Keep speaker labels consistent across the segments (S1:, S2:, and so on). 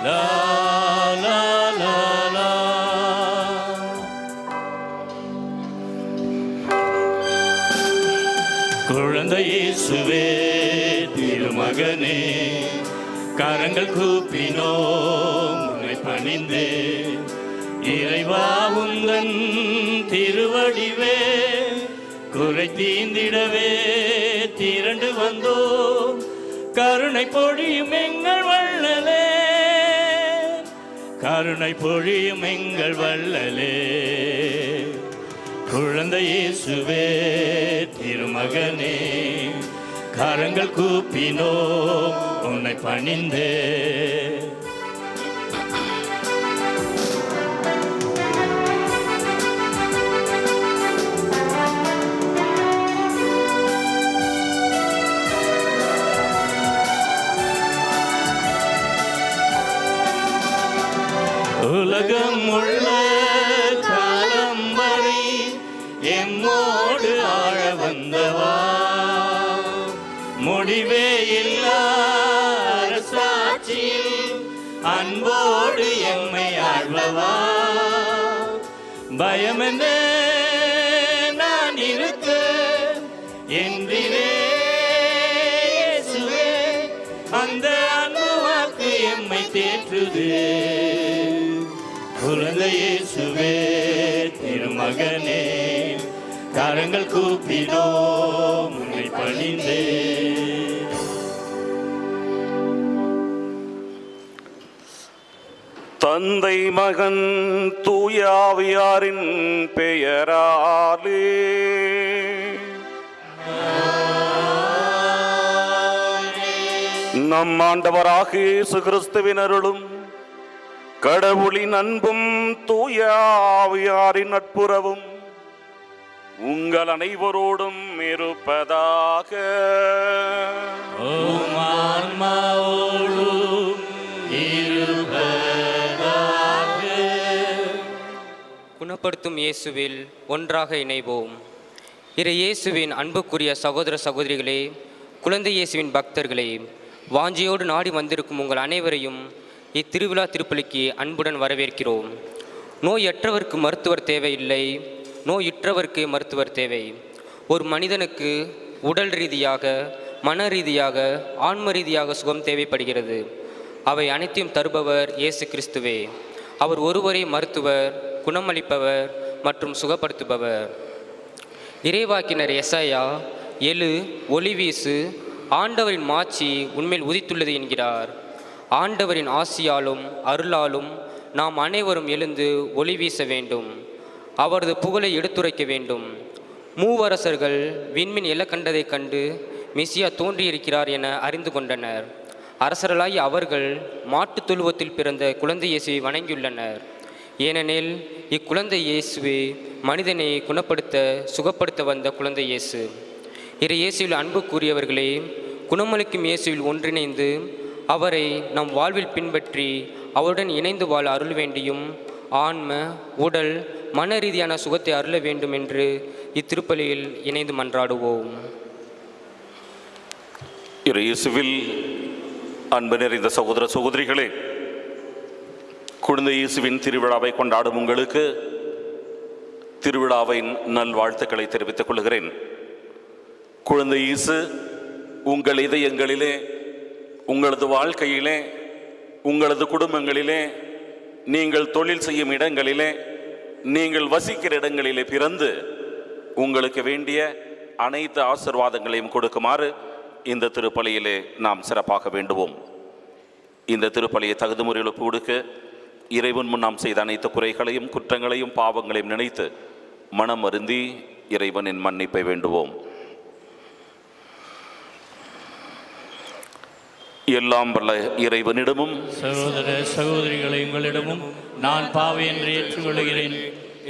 S1: லா லா லா லா. குழந்தை இயேசுவே திருமகனே, கரங்கள் கூப்பினோம் உன்னை பணிந்தே, இறைவா உந்தன் திருவடிவே குறை தீந்திடவே திரண்டு வந்தோம். கருணை பொழியும் எங்கள் வள்ளலே, கருணை பொழியும் எங்கள் வள்ளலே. குழந்தை இயேசுவே திருமகனே, கரங்கள் கூப்பினோம் உன்னை பணிந்தே. உலகம் உள்ள காலம் வரை எம்மோடு ஆழ வந்தவா, முடிவே இல்லா அரசாட்சியில் அன்போடு எம்மை ஆழ்வவா. பயமென்றே நான் இருக்க என்றிலே இயேசுவே, அந்த அன்பு வாக்கு எம்மை தேற்றுதே. குழந்தை இயேசுவே திருமகனே, கரங்கள் கூப்பினோம் உன்னை பணிந்தே.
S2: தந்தை மகன் தூயாவியாரின் பெயராலே நம் ஆண்டவராக இயேசு கிறிஸ்துவின் அருளும் கடவுளின் அன்பும் தூயாவியாரின் நட்புறவும் உங்கள் அனைவரோடும் இருப்பதாக.
S3: குணப்படுத்தும் இயேசுவில் ஒன்றாக இணைவோம். இயேசுவின் அன்புக்குரிய சகோதர சகோதரிகளே, குழந்தை இயேசுவின் பக்தர்களே, வாஞ்சியோடு நாடி வந்திருக்கும் உங்கள் அனைவரையும் இத்திருவிழா திருப்பலிக்கு அன்புடன் வரவேற்கிறோம். நோயற்றவருக்கு மருத்துவர் தேவையில்லை, நோயுற்றவருக்கு மருத்துவர் தேவை. ஒரு மனிதனுக்கு உடல் ரீதியாக, மன ரீதியாக, ஆன்ம ரீதியாக சுகம் தேவைப்படுகிறது. அவை அனைத்தையும் தருபவர் இயேசு கிறிஸ்துவே. அவர் ஒருவரே மருத்துவர், குணமளிப்பவர் மற்றும் சுகப்படுத்துபவர். இறைவாக்கினர் எசாயா, எழு ஒளி வீசு, ஆண்டவரின் மாட்சி உண்மையில் உதித்துள்ளது என்கிறார். ஆண்டவரின் ஆசியாலும் அருளாலும் நாம் அனைவரும் எழுந்து ஒளி வீச வேண்டும், அவரது புகழை எடுத்துரைக்க வேண்டும். மூவரசர்கள் விண்மின் எழ கண்டதைக் கண்டு மெசியா தோன்றியிருக்கிறார் என அறிந்து கொண்டனர். அரசர்களாய் அவர்கள் மாட்டுத் தொழுவத்தில் பிறந்த குழந்தை இயேசுவை வணங்கியுள்ளனர். ஏனெனில் இக்குழந்தை இயேசுவே மனிதனை குணப்படுத்த சுகப்படுத்த வந்த குழந்தை இயேசு. இயேசுவில் அன்பு கூறியவர்களே, குணமளிக்கும் இயேசுவில் ஒன்றிணைந்து அவரை நம் வாழ்வில் பின்பற்றி அவருடன் இணைந்து வாழ அருள் வேண்டியும், ஆன்ம உடல் மன ரீதியான சுகத்தை அருள வேண்டும் என்று இத்திருப்பலியில் இணைந்து மன்றாடுவோம்.
S2: இயேசுவில் அன்பு நிறைந்த சகோதர சகோதரிகளே, குழந்தை இயேசுவின் திருவிழாவை கொண்டாடும் உங்களுக்கு திருவிழாவின் நல்வாழ்த்துக்களை தெரிவித்துக் கொள்கிறேன். குழந்தை இயேசு உங்கள் இதயங்களிலே, உங்களது வாழ்க்கையிலே, உங்களது குடும்பங்களிலே, நீங்கள் தொழில் செய்யும் இடங்களிலே, நீங்கள் வசிக்கிற இடங்களிலே பிறந்து உங்களுக்கு வேண்டிய அனைத்து ஆசீர்வாதங்களையும் கொடுக்குமாறு இந்த திருப்பலியிலே நாம் சிறப்பாக வேண்டுவோம். இந்த திருப்பலியை தகுதி முறையில் ஒப்பு கொடுக்க இறைவன் முன் நாம் செய்த அனைத்து குறைகளையும் குற்றங்களையும் பாவங்களையும் நினைத்து மனம் வருந்தி இறைவனின் மன்னிப்பை வேண்டுவோம். எல்லாம் வல்ல இறைவனிடமும்
S1: சகோதர சகோதரிகளை உங்களிடமும் நான் பாவி என்று ஏற்றுக்கொள்கிறேன்.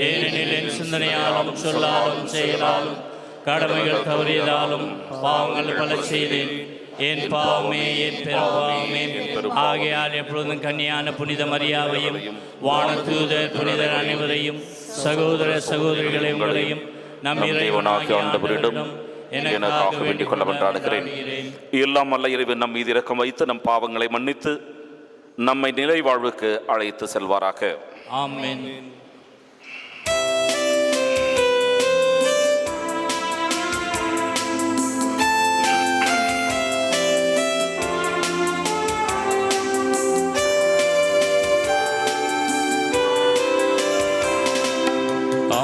S1: ஏனெனில் என் சிந்தனையாலும் சொல்லாலும் செயலாலும் கடமைகள் தவறியதாலும் பாவங்கள் பல செய்தேன். என் பாவமே என் பெரும்பாவமே. ஆகையால் எப்பொழுதும் கன்னியான புனித மரியாவையும் வானதூதர் புனிதர் அனைவரையும் சகோதர சகோதரிகளை உங்களையும் நம் இறைவனாகிய ஆண்டவரிடம் எனக்காக வேண்டிக் கொள்ள கொண்டாடுகிறேன்.
S2: எல்லாம் வல்ல இறைவன் நம் மீது இரக்கம் வைத்து நம் பாவங்களை மன்னித்து நம்மை நிலை வாழ்வுக்கு அழைத்து செல்வாராக.
S1: ஆமென்.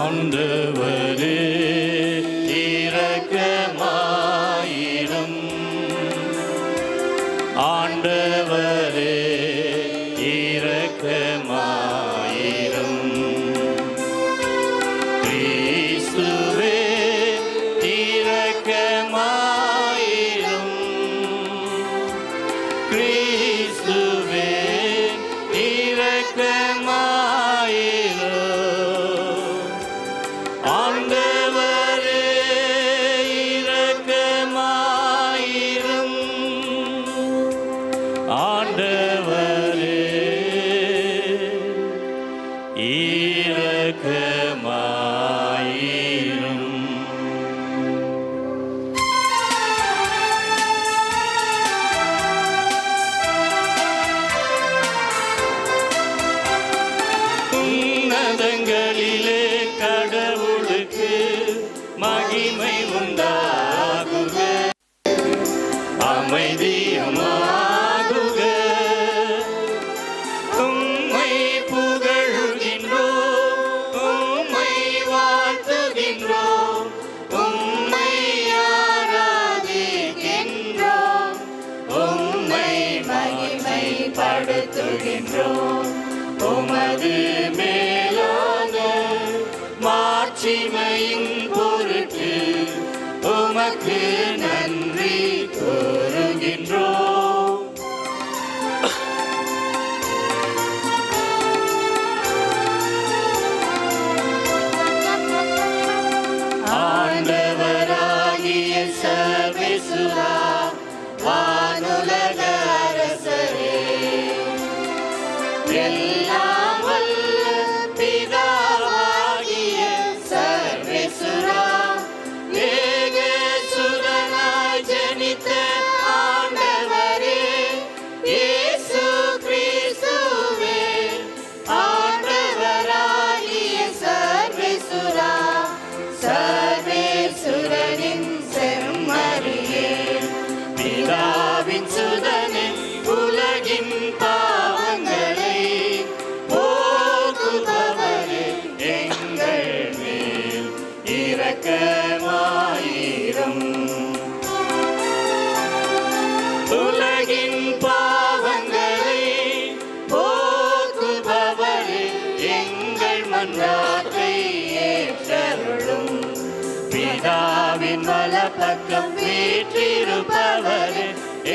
S1: ஆண்டவரே இரக்கமாயிரும். ஆண்டவரே இரக்கமாயிரும். கிறிஸ்துவே இரக்கமாயிரும். கிறிஸ்துவே இரக்கமாயிரும். ஆண்டவரே இரக்கமாயிரும். ஆண்டவரே இரக்கமாயிரும். உன்னதங்களிலே கடவுளுக்கு மகிமை உண்டாகுக. அமைதியுமாகுக. உம்மை புகழுகின்றோம். உம்மை வாழ்த்துகின்றோம். உம்மை ஆராதிக்கின்றோம். உம்மை மகிமைப்படுத்துகின்றோம். உமது மேலான மாட்சிமையின் பொருட்டு உமக்கு நன்றி கூறுகின்றோம். ஆண்டவராகிய சர்வேசுரா, வானுலக அரசரே, எல்லாம் வல்ல பிதாவாகிய சர்வேசுரா, ஏகசுதனாய் ஜனித்த ஆண்டவரே, இயேசு கிறிஸ்துவே, ஆண்டவராகிய சர்வேசுரா, சர்வேசுரனின் செம்மறியே, பிதாவின் சுதனே, உலகின் பாவங்களை போக்குபவரே, எங்கள் மேல் இரக்கமாயிரும். உலகின் பாவங்களை போக்குபவரே, எங்கள் மன்றாட்டை ஏற்றருளும். பிதாவின் வலப்பக்கம் வீற்றிருப்பவரே,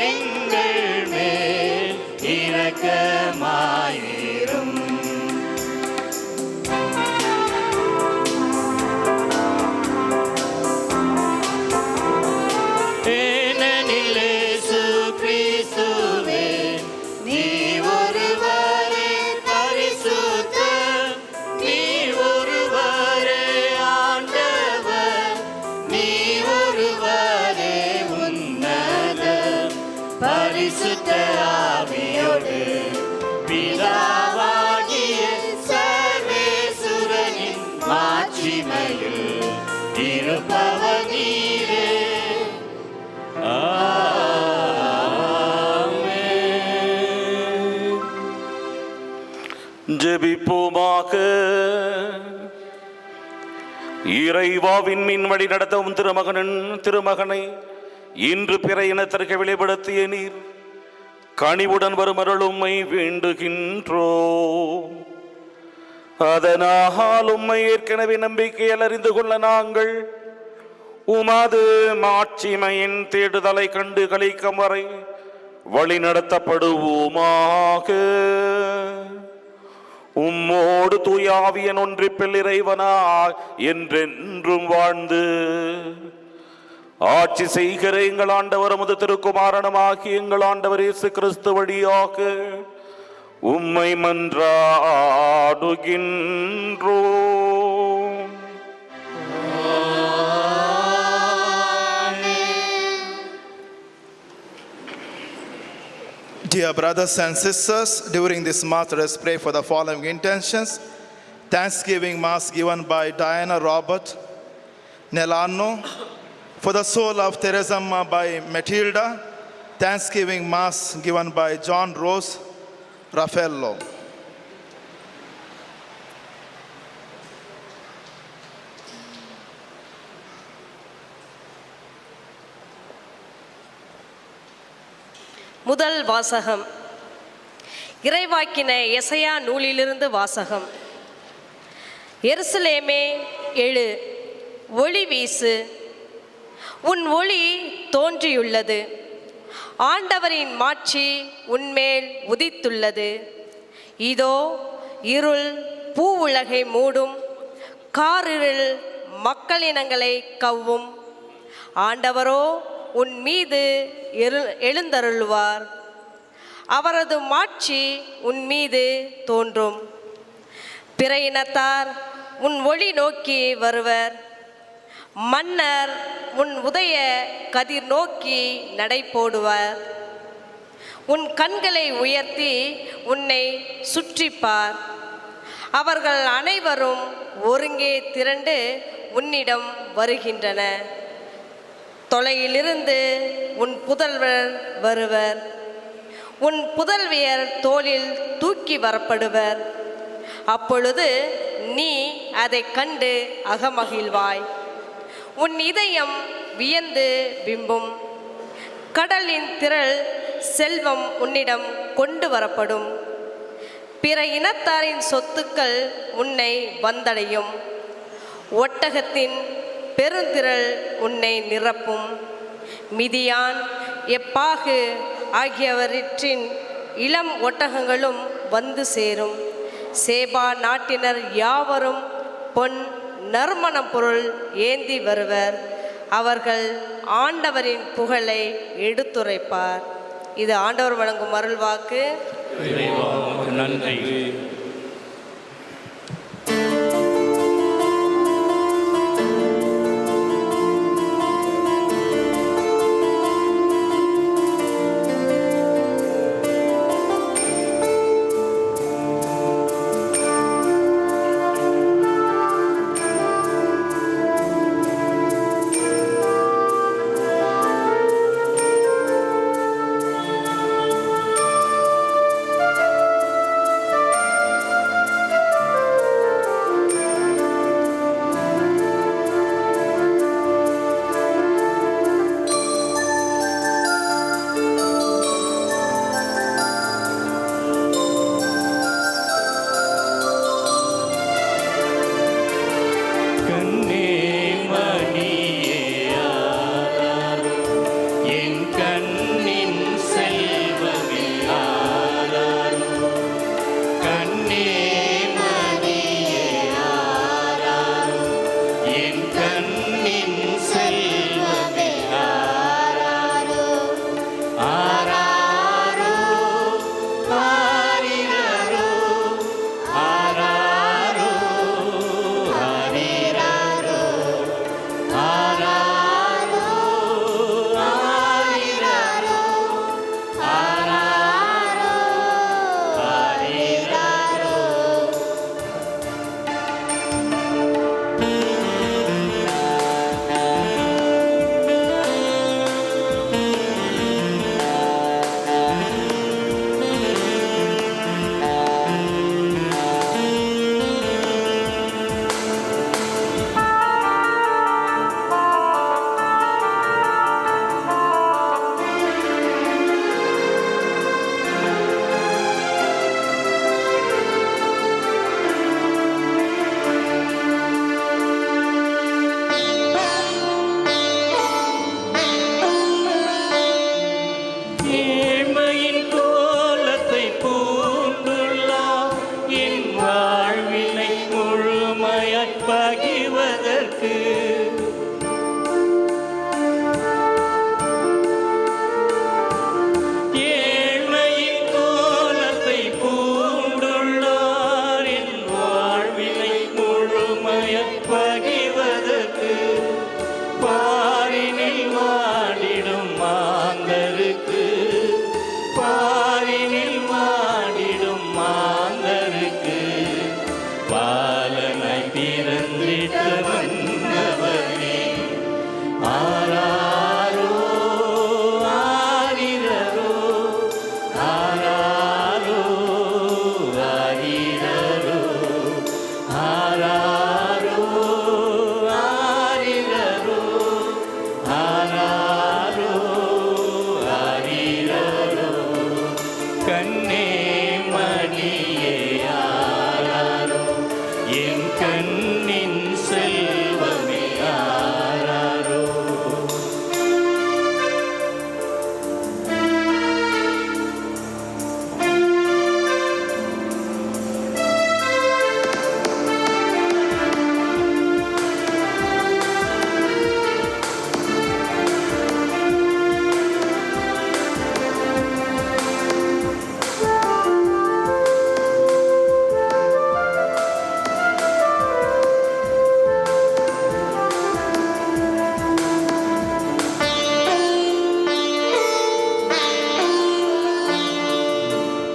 S1: எங்கள் மேல் இரக்கமாயிரும். ஏனெனில் இயேசு கிறிஸ்துவே, நீ ஒருவரே பரிசுத்தர். நீ ஒருவரே ஆண்டவர். நீ ஒருவரே உன்னதர். பரிசுத்த ஆவியோடு பிதாவாகிய சர்வேசுரனின் மாட்சிமையில் இருப்பவர் நீரே. ஆமென்.
S2: ஜெபிப்போமாக. இறைவாவின் மீன் வழி நடத்தவும் திருமகனை இன்று பிற இனத்திற்கு வெளிப்படுத்திய நீர் கனிவுடன் வரும் அருளும்மை வேண்டுகின்றோ. அதனால் உம்மை ஏற்கனவே நம்பிக்கையில் அறிந்து கொள்ள நாங்கள் உமது மாட்சிமையின் தேடுதலை கண்டு கழிக்கும் வரை வழி நடத்தப்படுவோமாக. உம்மோடு தூயாவியன் ஒன்றிப்பில் இறைவனா என்றென்றும் வாழ்ந்து ஆட்சி செய்கிற எங்கள் ஆண்டவர் உமது திருக்குமாரனமாகி எங்கள் ஆண்டவர் இயேசு கிறிஸ்து வழியாக உம்மை மன்றாடுகின்றோம்.
S4: Dear brothers and sisters, during this Mass, let us pray for the following intentions. Thanksgiving Mass given by Diana Robert Nelano. For the soul of Teresamma by Matilda. Thanksgiving Mass given by John Rose Raffaello.
S5: முதல் வாசகம். இறைவாக்கின எசையா நூலிலிருந்து வாசகம். எருசலேமே எழு, ஒளி வீசு, உன் ஒளி தோன்றியுள்ளது, ஆண்டவரின் மாட்சி உன்மேல் உதித்துள்ளது. இதோ இருள் பூவுலகை மூடும், காரிருள் மக்களினங்களை கவ்வும். ஆண்டவரோ உன் மீது எழுந்தருளுவார், அவரது மாட்சி உன் மீது தோன்றும். பிற இனத்தார் உன் ஒளி நோக்கி வருவர், மன்னர் உன் உதய கதிர் நோக்கி நடை போடுவார். உன் கண்களை உயர்த்தி உன்னை சுற்றிப்பார், அவர்கள் அனைவரும் ஒருங்கே திரண்டு உன்னிடம் வருகின்றன. தொலையிலிருந்து உன் புதல்வர் வருவர், உன் புதல்வியர் தோளில் தூக்கி வரப்படுவர். அப்பொழுது நீ அதை கண்டு அகமகிழ்வாய், உன் இதயம் வியந்து விம்பும். கடலின் திரள் செல்வம் உன்னிடம் கொண்டு வரப்படும், பிற இனத்தாரின் சொத்துக்கள் உன்னை வந்தடையும். ஒட்டகத்தின் பெருந்திரள் உன்னை நிரப்பும். மிதியான் எப்பாகு ஆகியவற்றின் இளம் ஒட்டகங்களும் வந்து சேரும். சேபா நாட்டினர் யாவரும் பொன் நறுமணப் பொருள் ஏந்தி வருவர், அவர்கள் ஆண்டவரின் புகழை எடுத்துரைப்பார். இது ஆண்டவர் வழங்கும் அருள்வாக்கு.
S1: நன்றி. கண்ணே மணியே ஆராரோ என் கண்ணின் செல்வமே ஆராரோ.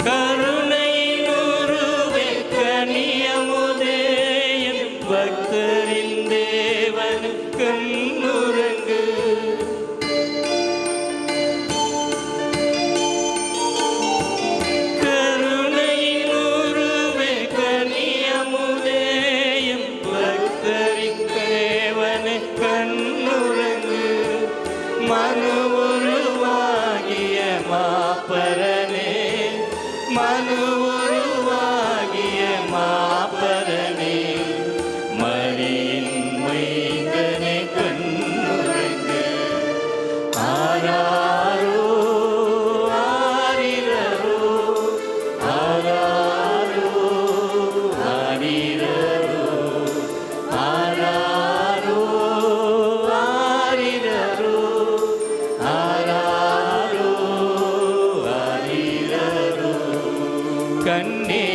S1: கருணையின் உருவே கனியமுதே என் பக்தரின் தேவன் கண்ணுறங்கு. கருணையின் உருவே கனியமுதே என் பக்தரின் தேவன் கண்ணுறங்கு. மனு உருவாகிய மாப்பரனே மனு உருவாகிய மாப்பரனே மரியின் மைந்தனே கண்ணுறங்கு. ஆராரோ ஆரிரரோ ஆராரோ ஆரிரரோ ஆராரோ ஆரிரரோ ஆராரோ ஆரிரரோ. கண்ணே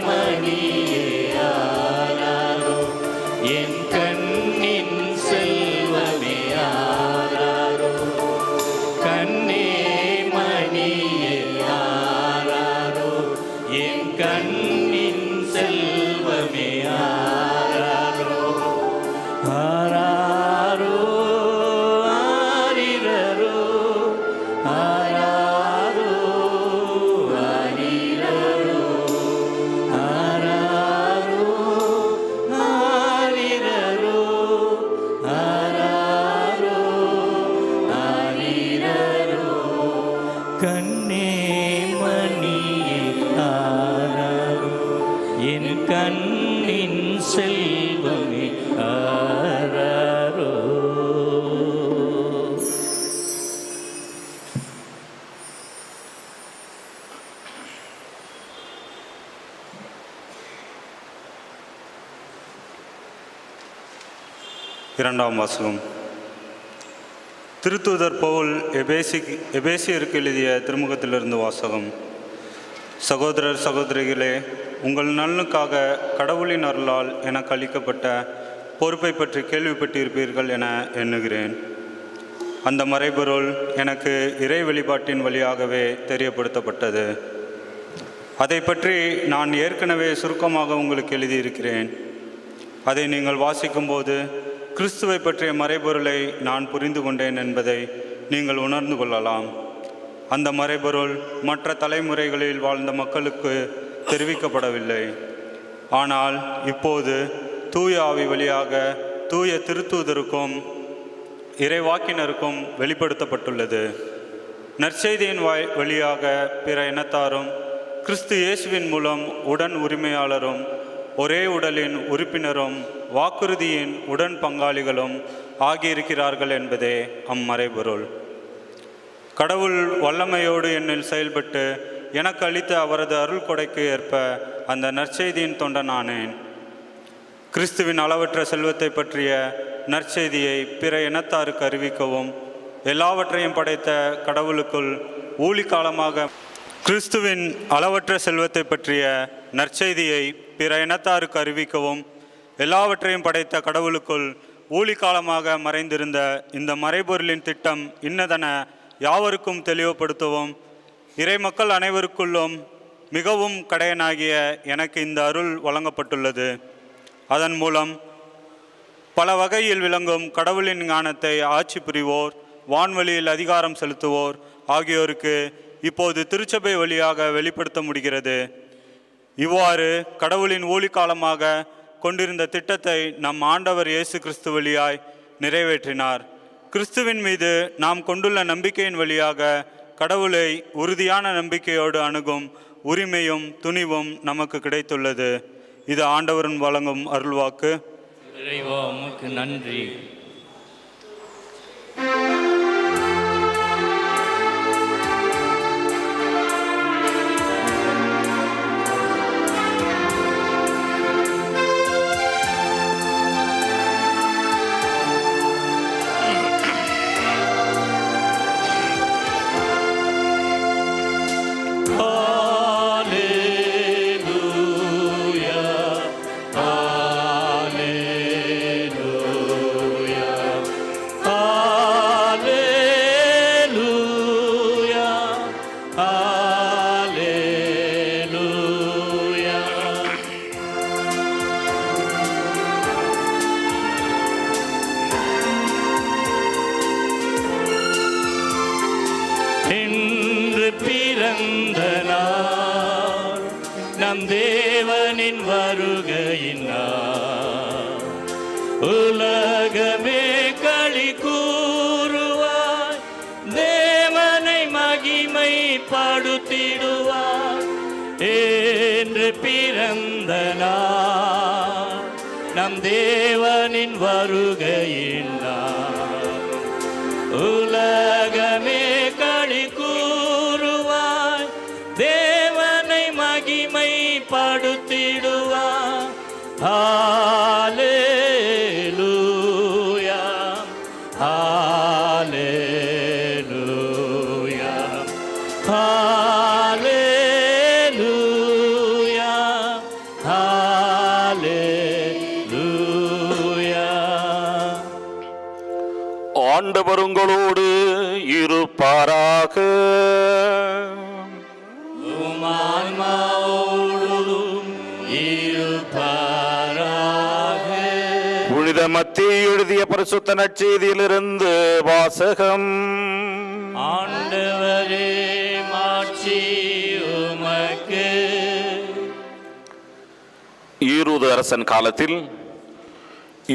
S1: மணியே ஆராரோ என் கண்ணின் செல்வமே ஆராரோ. கண்ணே மணியே ஆராரோ என் கண்ணின் செல்வமே ஆராரோ. ஆராரோ ஆரிரரோ ஆராரோ ஆரிரரோ ஆராரோ ஆரிரரோ ஆராரோ ஆரிரரோ. கண்ணே மணியே ஆராரோ என் கண்ணின் செல்வமே ஆராரோ.
S6: இரண்டாம் வாசகம். திருத்தூதர் பவுல் எபேசியருக்கு எழுதிய திருமுகத்திலிருந்து வாசகம். சகோதரர் சகோதரிகளே, உங்கள் நலனுக்காக கடவுளின் அருளால் எனக்கு அளிக்கப்பட்ட பொறுப்பை பற்றி கேள்விப்பட்டிருப்பீர்கள் என எண்ணுகிறேன். அந்த மறைபொருள் எனக்கு இறை வெளிப்பாட்டின் வழியாகவே தெரியப்படுத்தப்பட்டது. அதை பற்றி நான் ஏற்கனவே சுருக்கமாக உங்களுக்கு எழுதியிருக்கிறேன். அதை நீங்கள் வாசிக்கும்போது கிறிஸ்துவை பற்றிய மறைபொருளை நான் புரிந்து கொண்டேன் என்பதை நீங்கள் உணர்ந்து கொள்ளலாம். அந்த மறைபொருள் மற்ற தலைமுறைகளில் வாழ்ந்த மக்களுக்கு தெரிவிக்கப்படவில்லை. ஆனால் இப்போது தூய ஆவி வழியாக தூய திருத்தூதருக்கும் இறைவாக்கினருக்கும் வெளிப்படுத்தப்பட்டுள்ளது. நற்செய்தியின் வழியாக பிற இனத்தாரும் கிறிஸ்து இயேசுவின் மூலம் உடன் உரிமையாளரும் ஒரே உடலின் உறுப்பினரும் வாக்குறுதியின் உடன் பங்காளிகளும் ஆகியிருக்கிறார்கள் என்பதே அம்மறைபொருள். கடவுள் வல்லமையோடு என்னில் செயல்பட்டு எனக்கு அளித்த அவரது அருள் கொடைக்கு ஏற்ப அந்த நற்செய்தியின் தொண்டனானேன். கிறிஸ்துவின் அளவற்ற செல்வத்தை பற்றிய நற்செய்தியை பிற இனத்தாருக்கு அறிவிக்கவும், எல்லாவற்றையும் படைத்த கடவுளுக்குள் ஊழிக்காலமாக கிறிஸ்துவின் அளவற்ற செல்வத்தை பற்றிய நற்செய்தியை பிற இனத்தாருக்கு அறிவிக்கவும், எல்லாவற்றையும் படைத்த கடவுளுக்குள் ஊழிக்காலமாக மறைந்திருந்த இந்த மறைபொருளின் திட்டம் இன்னதென யாவருக்கும் தெளிவுபடுத்தவும், இறை மக்கள் அனைவருக்குள்ளும் மிகவும் கடையனாகிய எனக்கு இந்த அருள் வழங்கப்பட்டுள்ளது. அதன் மூலம் பல வகையில் விளங்கும் கடவுளின் ஞானத்தை ஆட்சி புரிவோர், வான்வெளியில் அதிகாரம் செலுத்துவோர் ஆகியோருக்கு இப்போது திருச்சபை வழியாக வெளிப்படுத்த முடிகிறது. இவ்வாறு கடவுளின் ஊழிக்காலமாக கொண்டிருந்த திட்டத்தை நம் ஆண்டவர் இயேசு கிறிஸ்து வழியாய் நிறைவேற்றினார். கிறிஸ்துவின் மீது நாம் கொண்டுள்ள நம்பிக்கையின் வழியாக கடவுளை உறுதியான நம்பிக்கையோடு அணுகும் உரிமையும் துணிவும் நமக்கு கிடைத்துள்ளது. இது ஆண்டவரின் வழங்கும் அருள்வாக்கு.
S1: இறைவா உமக்கு நன்றி. இன்று பிறந்த நாள் நம் தேவனின் வருகையின் நாள். உலகமே களி கூறுவாய், தேவனை மகிமைப்படுத்திடுவார். இன்று பிறந்த நாள் நம் தேவனின் வருகையின் நாள். உலகமே களி கூறுவாய், தேவனை மகிமைப்படுத்திடுவார். ஹல்லேலூயா, ஹல்லேலூயா, ஹல்லேலூயா, ஹல்லேலூயா.
S2: ஆண்டவர் உங்களோடு இருப்பாராக.
S1: உம் ஆன்மாவோடும் இருப்பாராக.
S2: புனித மத்தேயு எழுதிய பரிசுத்த நற்செய்தியிலிருந்து வாசகம்.
S1: ஆண்டவரே மாட்சி உமக்கு.
S2: ஈரோது அரசன் காலத்தில்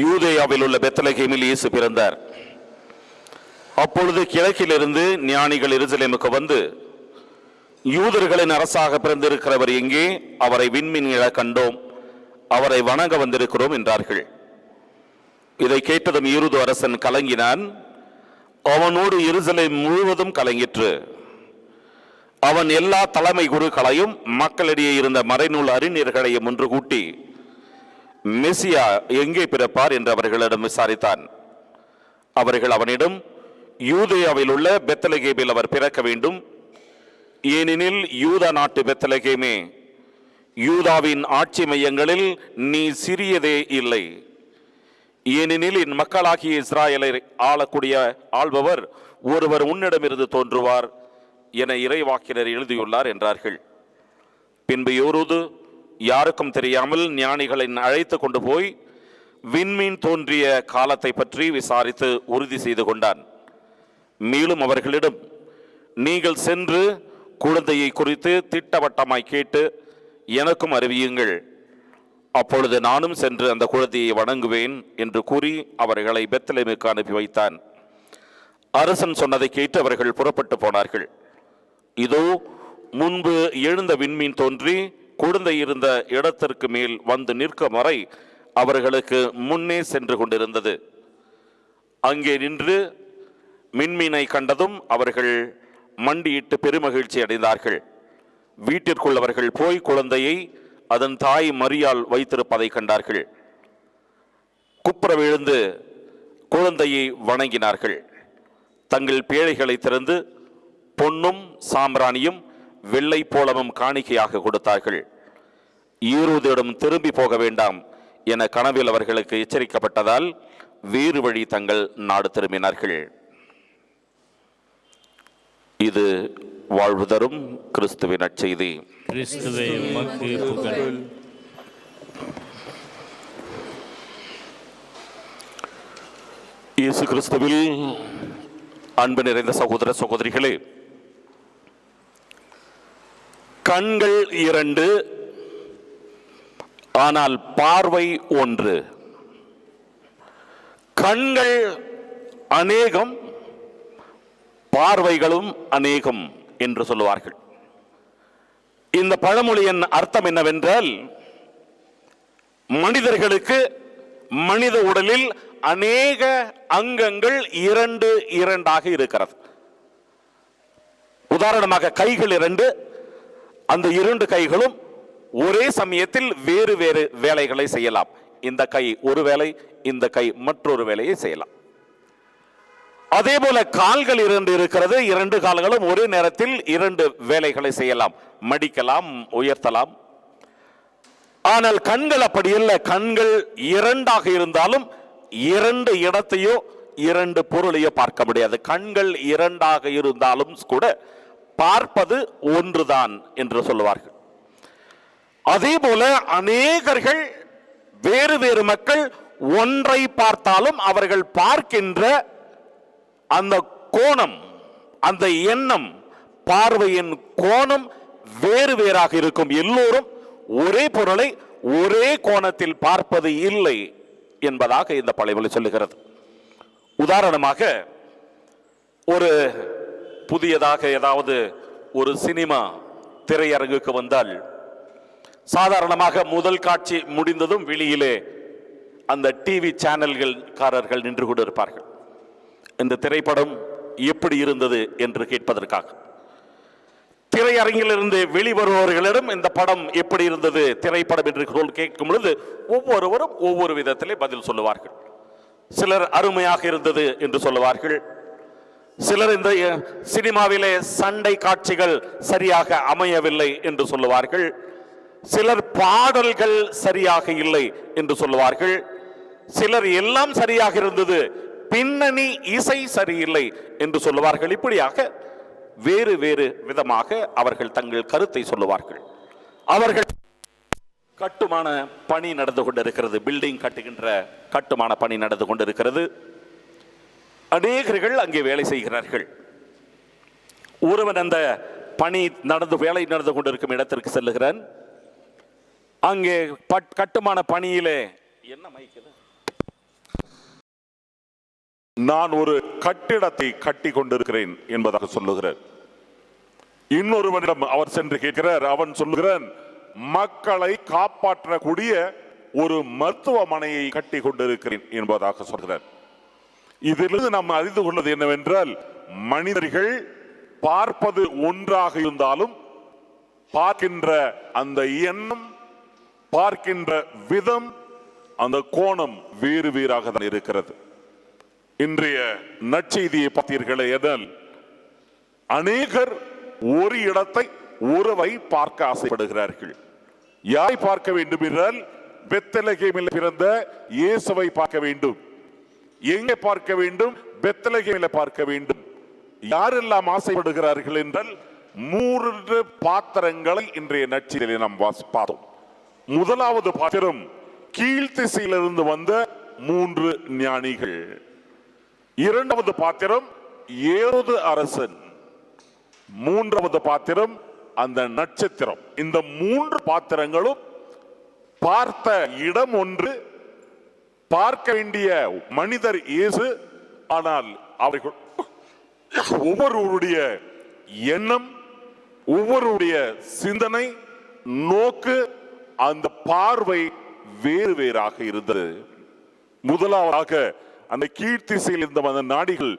S2: யூதேயாவில் உள்ள பெத்லகேமில் இயேசு பிறந்தார். அப்பொழுது கிழக்கிலிருந்து ஞானிகள் எருசலேமுக்கு வந்து, யூதர்களின் அரசாக பிறந்திருக்கிறவர் எங்கே? அவரை விண்மீன் எழ கண்டோம், அவரை வணங்க வந்திருக்கிறோம் என்றார்கள். இதை கேட்டதும் ஈரோது அரசன் கலங்கினான். அவனோடு எருசலேம் முழுவதும் கலங்கிற்று. அவன் எல்லா தலைமை குருக்களையும் மக்களிடையே இருந்த மறைநூல் அறிஞர்களையும் ஒன்று கூட்டி, மெசியா எங்கே பிறப்பார் என்று அவர்களிடம் விசாரித்தான். அவர்கள் அவனிடம், யூதேயாவில் உள்ள பெத்லகேமில் அவர் பிறக்க வேண்டும், ஏனெனில் யூதா நாட்டு பெத்லகேமே, யூதாவின் ஆட்சி மையங்களில் நீ சிறியதே இல்லை. ஏனெனில் என் மக்களாகிய இஸ்ராயலை ஆள்பவர் ஒருவர் உன்னிடமிருந்து தோன்றுவார் என இறைவாக்கினர் எழுதியுள்ளார் என்றார்கள். பின்பு யோரோது யாருக்கும் தெரியாமல் ஞானிகளை அழைத்து கொண்டு போய் விண்மீன் தோன்றிய காலத்தை பற்றி விசாரித்து உறுதி செய்து கொண்டான். மேலும் அவர்களிடம், நீங்கள் சென்று குழந்தையை குறித்து திட்டவட்டமாய் கேட்டு எனக்கும் அறிவியுங்கள், அப்பொழுது நானும் சென்று அந்த குழந்தையை வணங்குவேன் என்று கூறி அவர்களை பெத்லகேமுக்கு அனுப்பி வைத்தான். அரசன் சொன்னதை கேட்டு அவர்கள் புறப்பட்டு போனார்கள். இதோ முன்பு எழுந்த விண்மீன் தோன்றி குழந்தை இருந்த இடத்திற்கு மேல் வந்து நிற்கும் வரை அவர்களுக்கு முன்னே சென்று கொண்டிருந்தது. அங்கே நின்று விண்மீனை கண்டதும் அவர்கள் மண்டியிட்டு பெருமகிழ்ச்சி அடைந்தார்கள். வீட்டிற்குள் அவர்கள் போய் குழந்தையை அதன் தாய் மரியாள் வைத்திருப்பதை கண்டார்கள். குப்புற விழுந்து குழந்தையை வணங்கினார்கள். தங்கள் பேழைகளை திறந்து பொன்னும் சாம்பிராணியும் வெள்ளை போலமும் காணிக்கையாக கொடுத்தார்கள். ஈரோதிடம் திரும்பி போக வேண்டாம் என கனவில் அவர்களுக்கு எச்சரிக்கப்பட்டதால் வேறு வழி தங்கள் நாடு திரும்பினார்கள். இது வாழ்வு தரும் கிறிஸ்துவின் நற்செய்தி.
S1: கிறிஸ்துவே உமக்கு புகழ்.
S2: இயேசு கிறிஸ்துவில் அன்பு நிறைந்த சகோதர சகோதரிகளே, கண்கள் இரண்டு, ஆனால் பார்வை ஒன்று. கண்கள் அநேகம், பார்வைகளும் அநேகம். என்று சொல்லுவார்கள். இந்த பழமொழியின் அர்த்தம் என்னவென்றால், மனிதர்களுக்கு மனித உடலில் அநேக அங்கங்கள் இரண்டாக இருக்கிறது. உதாரணமாக கைகள் இரண்டு, அந்த இரண்டு கைகளும் ஒரே சமயத்தில் வேறு வேறு வேலைகளை செய்யலாம். இந்த கை ஒரு வேலை, இந்த கை மற்றொரு வேலையை செய்யலாம். அதே போல கால்கள் இரண்டு இருக்கிறது, இரண்டு கால்களும் ஒரே நேரத்தில் இரண்டு வேலைகளை செய்யலாம், மடிக்கலாம், உயர்த்தலாம். ஆனால் கண்கள் அப்படி இல்லை. கண்கள் இரண்டாக இருந்தாலும் இரண்டு இடத்தையோ இரண்டு பொருளையோ பார்க்க முடியாது. கண்கள் இரண்டாக இருந்தாலும் கூட பார்ப்பது ஒன்றுதான் என்று சொல்லுவார்கள். அதே போல அநேகர்கள், வேறு வேறு மக்கள் ஒன்றை பார்த்தாலும் அவர்கள் பார்க்கின்ற அந்த கோணம், அந்த எண்ணம், பார்வையின் கோணம் வேறு வேறாக இருக்கும். எல்லோரும் ஒரே பொருளை ஒரே கோணத்தில் பார்ப்பது இல்லை என்பதாக இந்த பழைமொழி சொல்லுகிறது. உதாரணமாக, ஒரு புதியதாக ஏதாவது ஒரு சினிமா திரையரங்குக்கு வந்தால், சாதாரணமாக முதல் காட்சி முடிந்ததும் வெளியிலே அந்த டிவி சேனல்காரர்கள் நின்று கொண்டு இருப்பார்கள். இந்த திரைப்படம் எப்படி இருந்தது என்று கேட்பதற்காக. திரையரங்கிலிருந்து வெளிவருபவர்களிடம் இந்த படம் எப்படி இருந்தது, திரைப்படம் என்று கேட்கும் பொழுது ஒவ்வொருவரும் ஒவ்வொரு விதத்திலே பதில் சொல்லுவார்கள். சிலர் அருமையாக இருந்தது என்று சொல்லுவார்கள். சிலர் இந்த சினிமாவிலே சண்டை காட்சிகள் சரியாக அமையவில்லை என்று சொல்லுவார்கள். சிலர் பாடல்கள் சரியாக இல்லை என்று சொல்லுவார்கள். சிலர் எல்லாம் சரியாக இருந்தது, பின்னணி இசை சரியில்லை என்று சொல்லுவார்கள். இப்படியாக வேறு வேறு விதமாக அவர்கள் தங்கள் கருத்தை சொல்லுவார்கள். அவர்கள் கட்டுமான பணி நடந்து கொண்டிருக்கிறது, பில்டிங் கட்டுகின்ற கட்டுமான பணி நடந்து கொண்டிருக்கிறது. அநேகர்கள் அங்கே வேலை செய்கிறார்கள். ஒருவன் அந்த பணி வேலை நடந்து கொண்டிருக்கும் இடத்திற்கு செல்லுகிறான். அங்கே கட்டுமான பணியிலே என்ன மைக்குது, நான் ஒரு கட்டிடத்தை கட்டி கொண்டிருக்கிறேன் என்பதாக சொல்லுகிறார். இன்னொருவனிடம் அவர் சென்று கேட்கிறார். அவன் சொல்லுகிறான், மக்களை காப்பாற்றக்கூடிய ஒரு மருத்துவமனையை கட்டி கொண்டிருக்கிறேன் என்பதாக சொல்கிறார். இதிலிருந்து நாம் அறிந்து கொள்வது என்னவென்றால், மனிதர்கள் பார்ப்பது ஒன்றாக இருந்தாலும் பார்க்கின்ற அந்த எண்ணம், பார்க்கின்ற விதம், அந்த கோணம் வேறு வேறாக தான் இருக்கிறது. இன்றைய நற்செய்தியை பார்த்தீர்களே என்றால், அநேகர் ஒரு இடத்தை, உறவை பார்க்க ஆசைப்படுகிறார்கள். யாரை பார்க்க வேண்டும் என்றால், பெத்லகேமில் பிறந்த இயேசுவை பார்க்க வேண்டும். எங்கே பார்க்க வேண்டும்? பெத்லகேமில் பார்க்க வேண்டும். யாரெல்லாம் ஆசைப்படுகிறார்கள் என்றால், 3 பாத்திரங்களை இன்றைய நற்செய்தியிலே நாம் பார்த்தோம். முதலாவது பாத்திரம் கீழ்த்திசையிலிருந்து வந்த 3 ஞானிகள். இரண்டாவது பாத்திரம் ஏரோது அரசன். மூன்றாவது பாத்திரம் அந்த நட்சத்திரம். இந்த 3 பாத்திரங்களும் பார்த்த இடம் ஒன்று, பார்க்க வேண்டிய மனிதர் இயேசு. ஆனால் அவர்கள் ஒவ்வொருவருடைய எண்ணம், ஒவ்வொருவருடைய சிந்தனை, நோக்கு, அந்த பார்வை வேறு வேறாக இருந்தது. முதலாவதாக அந்த கீழ்த்திசையில் இருந்த அந்த நாடிகள்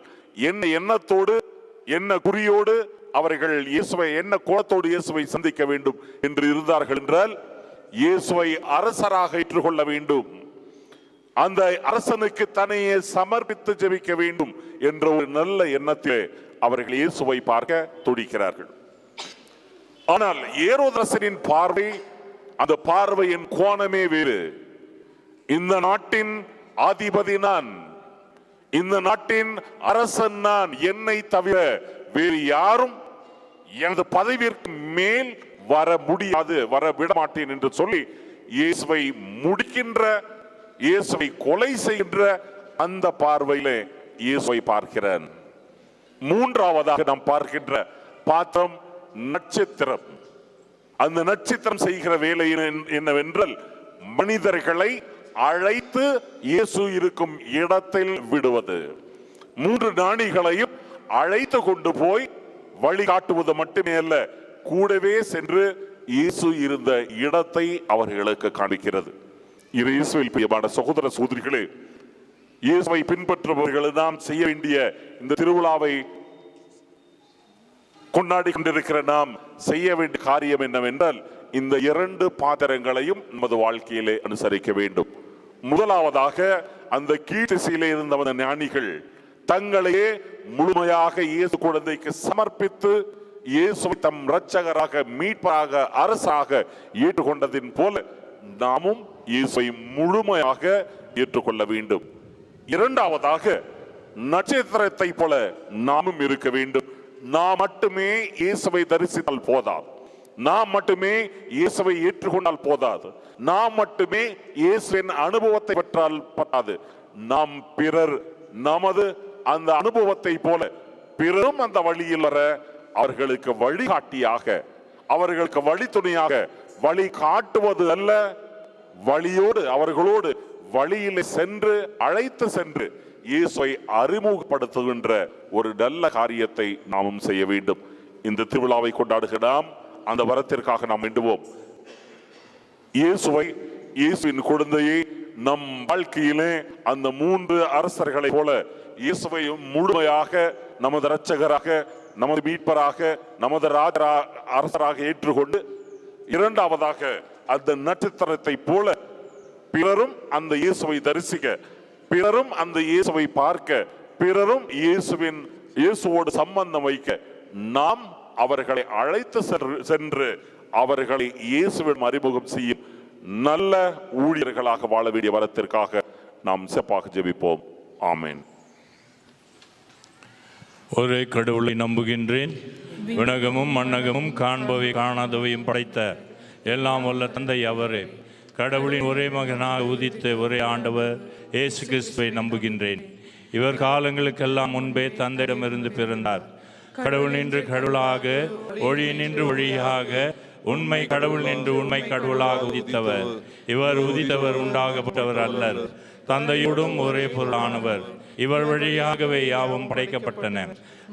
S2: என்ன எண்ணத்தோடு, என்ன குறியோடு அவர்கள் இயேசுவை, என்ன கோலத்தோடு இயேசுவை சந்திக்க வேண்டும் என்று இருந்தார்கள் என்றால், இயேசுவை அரசராக ஏற்றுக்கொள்ள வேண்டும், அந்த அரசனுக்கு தன்னையே சமர்ப்பித்து ஜெபிக்க வேண்டும் என்ற ஒரு நல்ல எண்ணத்திலே அவர்கள் இயேசுவை பார்க்க துடிக்கிறார்கள். ஆனால் ஏரோதரசனின் பார்வை, அந்த பார்வையின் கோணமே வேறு. இந்த நாட்டின் அதிபதி நான், இந்த நாட்டின் அரசன் நான், என்னை தவிர வேறு யாரும் எனது பதவிக்கு மேல் வர முடியாது, வர விட மாட்டேன் என்று சொல்லி இயேசுவை முடிக்கின்ற, இயேசுவை கொலை செய்கின்ற அந்த பார்வையிலே இயேசுவை பார்க்கிறான். மூன்றாவதாக நாம் பார்க்கின்ற பாத்திரம் நட்சத்திரம். அந்த நட்சத்திரம் செய்கிற வேலை என்னவென்றால், மனிதர்களை அழைத்து இயேசு இருக்கும் இடத்தில் விடுவது. 3 ஞானிகளையும் அழைத்து கொண்டு போய்
S7: வழிகாட்டுவது மட்டுமே அல்ல, கூடவே சென்று இயேசு இருந்த இடத்தை அவர்களுக்கு காண்பிக்கிறது. இது இயேசுவில் பிரியமான சகோதர சகோதரிகளே, இயேசுவை பின்பற்றுபவர்கள் நாம் செய்ய வேண்டிய இந்த திருவிழாவை கொண்டாடி கொண்டிருக்கிற நாம் செய்ய வேண்டிய காரியம் என்னவென்றால், இந்த 2 பாத்திரங்களையும் நமது வாழ்க்கையிலே அனுசரிக்க வேண்டும். முதலாவதாக, அந்த கீழ்த்திசையிலே இருந்த ஞானிகள் தங்களையே முழுமையாக இயேசு குழந்தைக்கு சமர்ப்பித்து இயேசுவை தம் இரட்சகராக, மீட்பராக, அரசாக ஏற்றுக்கொண்டதின் போல நாமும் இயேசுவை முழுமையாக ஏற்றுக்கொள்ள வேண்டும். இரண்டாவதாக, நட்சத்திரத்தை போல நாமும் இருக்க வேண்டும். நாம் மட்டுமே இயேசுவை தரிசித்தால் போதாது, நாம் மட்டுமே இயேசுவை ஏற்றுக்கொண்டால் போதாது, நாம் மட்டுமே இயேசுவின் அனுபவத்தை பெற்றால் பத்தாது. நாம் பிறர் நமது அந்த அனுபவத்தை போல பிறரும் அந்த வழியில் வர அவர்களுக்கு வழிகாட்டியாக, அவர்களுக்கு வழித்துணையாக, வழி காட்டுவது அல்ல, வழியோடு அவர்களோடு வழியில் சென்று அழைத்து சென்று இயேசுவை அறிமுகப்படுத்துகின்ற ஒரு நல்ல காரியத்தை நாமும் செய்ய வேண்டும். இந்த திருவிழாவை கொண்டாடுகிற நாம் அந்த வரத்திற்காக நாம் வேண்டுவோம். இயேசுவை, இயேசுவின் குழந்தையை நம் வாழ்க்கையிலே அந்த 3 அரசர்களை போல இயேசுவை முழுமையாக நமது இரட்சகராக, நமது மீட்பராக, நமது அரசராக ஏற்றுக்கொண்டு, இரண்டாவதாக அந்த நட்சத்திரத்தை போல பிறரும் அந்த இயேசுவை தரிசிக்க, பிறரும் அந்த இயேசுவை பார்க்க, பிறரும் இயேசுவோடு சம்பந்தம் வைக்க நாம் அவர்களை அழைத்து சென்று அவர்களை இயேசுவின் அறிமுகம் செய்யும் நல்ல ஊழியர்களாக வாழ வேண்டிய வரத்திற்காக நாம் சிறப்பாக ஜெபிப்போம். ஆமென்.
S1: ஒரே கடவுளை நம்புகின்றேன். விண்ணகமும் மண்ணகமும் காண்பவை காணாதவையும் படைத்த எல்லாம் வல்ல தந்தை அவரே. கடவுளின் ஒரே மகனாக உதித்த ஒரே ஆண்டவர் இயேசு கிறிஸ்துவை நம்புகின்றேன். இவர் காலங்களுக்கெல்லாம் முன்பே தந்தையிடமிருந்து பிறந்தார். கடவுள் நின்று கடவுளாக, ஒளி நின்று ஒளியாக, உண்மை கடவுள் நின்று உண்மை கடவுளாக உதித்தவர். இவர் உதித்தவர், உண்டாகப்பட்டவர் அல்லர். தந்தையோடும் ஒரே பொருளானவர். இவர் வழியாகவே யாவும் படைக்கப்பட்டன.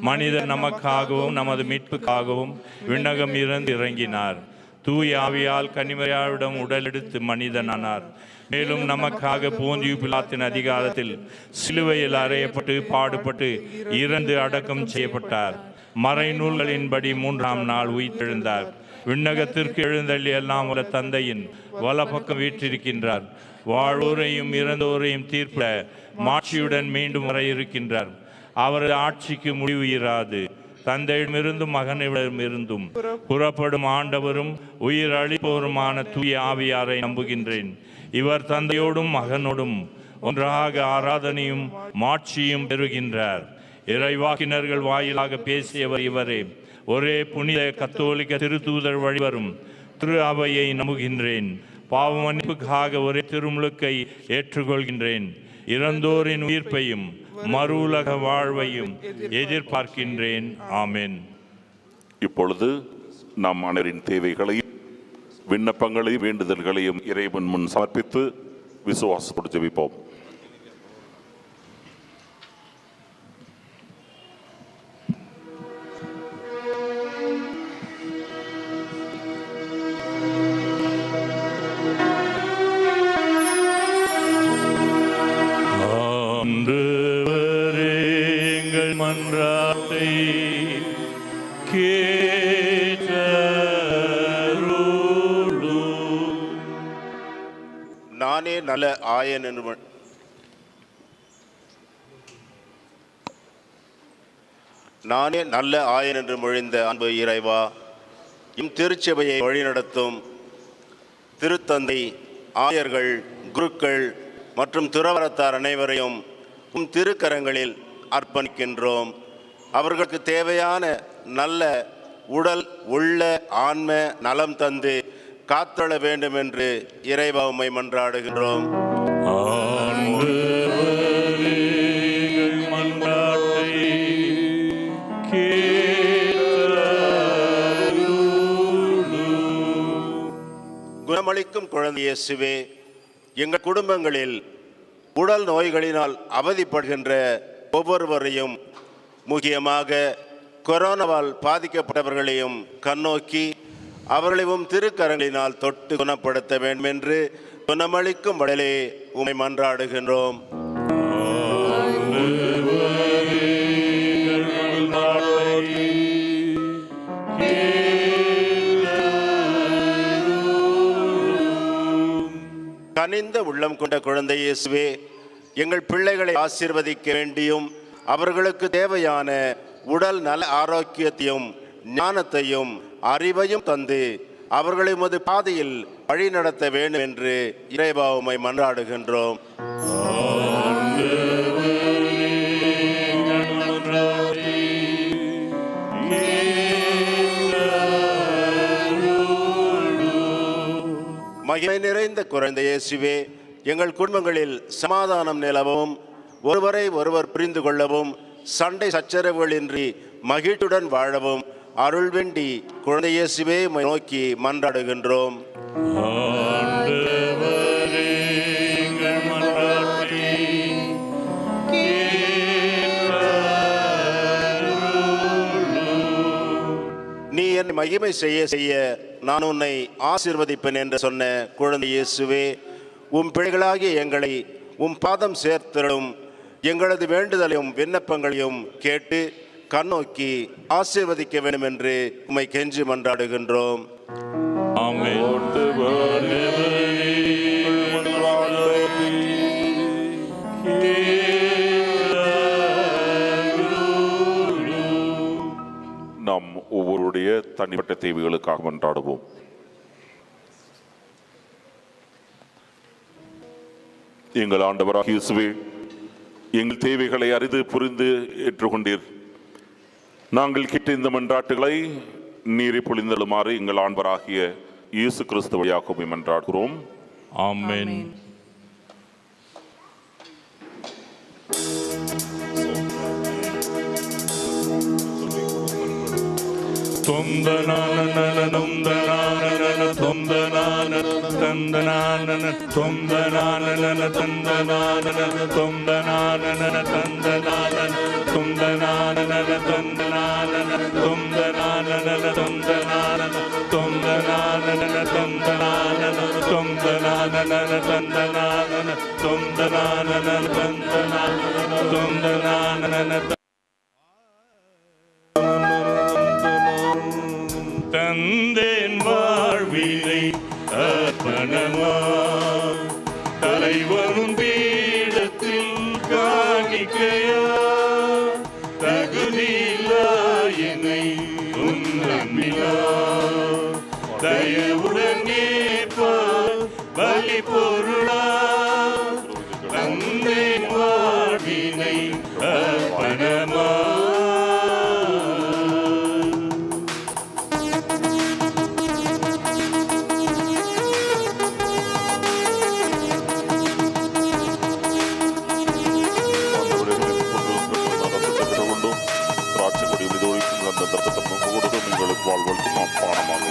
S1: மனிதர் நமக்காகவும் நமது மீட்புக்காகவும் விண்ணகம் இருந்து இறங்கினார். தூய ஆவியால் கன்னிமரியாவிடம் உடல் எடுத்து மனிதனானார். மேலும் நமக்காக போந்தியு பிலாத்தின் அதிகாரத்தில் சிலுவையில் அறையப்பட்டு பாடுபட்டு இறந்து அடக்கம் செய்யப்பட்டார். மறைநூல்களின்படி 3ஆம் நாள் உயிர்த்தெழுந்தார். விண்ணகத்திற்கு எழுந்தள்ளி எல்லாம் வல்ல தந்தையின் வலப்பக்கம் வீற்றிருக்கின்றார். வாழ்வோரையும் இறந்தோரையும் தீர்ப்ப மாட்சியுடன் மீண்டும் வர இருக்கின்றார். அவரது ஆட்சிக்கு முடிவு இராது. தந்தையிடமிருந்தும் மகனிடமிருந்தும் புறப்படும் ஆண்டவரும் உயிர் அளிப்பவருமான தூய ஆவியாரை நம்புகின்றேன். இவர் தந்தையோடும் மகனோடும் ஒன்றாக ஆராதனையும் மாட்சியும் பெறுகின்றார். இறைவாக்கினர்கள் வாயிலாக பேசியவர் இவரே. ஒரே புனித கத்தோலிக்க திருத்தூதர் வழிவரும் திரு அவையை நம்புகின்றேன். பாவ மன்னிப்புக்காக ஒரே திருமுழுக்கை ஏற்றுக்கொள்கின்றேன். இறந்தோரின் உயிர்ப்பையும் மறு உலக வாழ்வையும் எதிர்பார்க்கின்றேன். ஆமென்.
S7: இப்பொழுது நம் அனைவரின் தேவைகளையும் விண்ணப்பங்களையும் வேண்டுதல்களையும் இறைவன் முன் சமர்ப்பித்து விசுவாசத்தோடு ஜெபிப்போம்.
S1: மன்றாட்டை
S8: நானே நல்ல ஆயன் என்று மொழிந்த அன்பு இறைவா, இம் திருச்சபையை வழிநடத்தும் திருத்தந்தை, ஆயர்கள், குருக்கள் மற்றும் துறவரத்தார் அனைவரையும் உம் திருக்கரங்களில் அர்ப்பணிக்கின்றோம். அவர்களுக்கு தேவையான நல்ல உடல் உள்ள ஆன்ம நலம் தந்து காத்தள வேண்டும் என்று இறைவா உம்மை மன்றாடுகின்றோம். குணமளிக்கும் குழந்தை இயேசுவே, எங்கள் குடும்பங்களில் உடல் நோய்களினால் அவதிப்படுகின்ற ஒவ்வொருவரையும், முக்கியமாக கொரோனாவால் பாதிக்கப்பட்டவர்களையும் கண்ணோக்கி அவர்களையும் திருக்கரங்களினால் தொட்டு குணப்படுத்த வேண்டும் என்று குணமளிக்கும் வழியிலே உம்மை மன்றாடுகின்றோம். கனிந்த உள்ளம் கொண்ட குழந்தை இயேசுவே, எங்கள் பிள்ளைகளை ஆசீர்வதிக்க வேண்டியும் அவர்களுக்கு தேவையான உடல் நல ஆரோக்கியத்தையும் ஞானத்தையும் அறிவையும் தந்து அவர்களை உமது பாதையில் வழி நடத்த வேண்டும் என்று இறைவா உம்மை மன்றாடுகின்றோம். மகிமை நிறைந்த குழந்தை இயேசுவே, எங்கள் குடும்பங்களில் சமாதானம் நிலவும், ஒருவரை ஒருவர் புரிந்து கொள்ளவும், சண்டை சச்சரவுகளின்றி மகிழ்ச்சியுடன் வாழவும் அருள் வேண்டி குழந்தை இயேசுவே உம்மை நோக்கி மன்றாடுகின்றோம். நீ என்னை மகிமை செய்ய செய்ய நான் உன்னை ஆசீர்வதிப்பேன் என்று சொன்ன குழந்தை இயேசுவே, உம் பிள்ளைகளாகிய எங்களை உம் பாதம் சேர்த்திடும், எங்களது வேண்டுதலையும் விண்ணப்பங்களையும் கேட்டு கண்ணோக்கி ஆசீர்வதிக்க வேண்டும் என்று உம்மை கெஞ்சி மன்றாடுகின்றோம்.
S7: நாம் ஒவ்வொருடைய தனிப்பட்ட தேவைகளுக்காக மன்றாடுவோம். எங்கள் ஆண்டவராகிய இயேசுவே, எங்கள் தேவைகளை அறிந்து புரிந்து ஏற்றுக்கொண்டீர். நாங்கள் கேட்ட இந்த மன்றாட்டுகளை நீரை பொழிந்தழுமாறு எங்கள் ஆண்டவராகிய இயேசு கிறிஸ்து வழியாக மன்றாடுகிறோம்.
S1: ஆமென். தந்தேன் வாழ்வினை அர்ப்பணமா, தலைவனும் பீடத்தில் காணிக்கையா, தகுதியில்லா என்னை உன்னமிலா, தயவுடன் ஏற்பார் பலி பொருளா, தந்தேன் வாழ்வினை அர்ப்பணமா.
S7: வாழ்வதற்கும் அப்பானமாக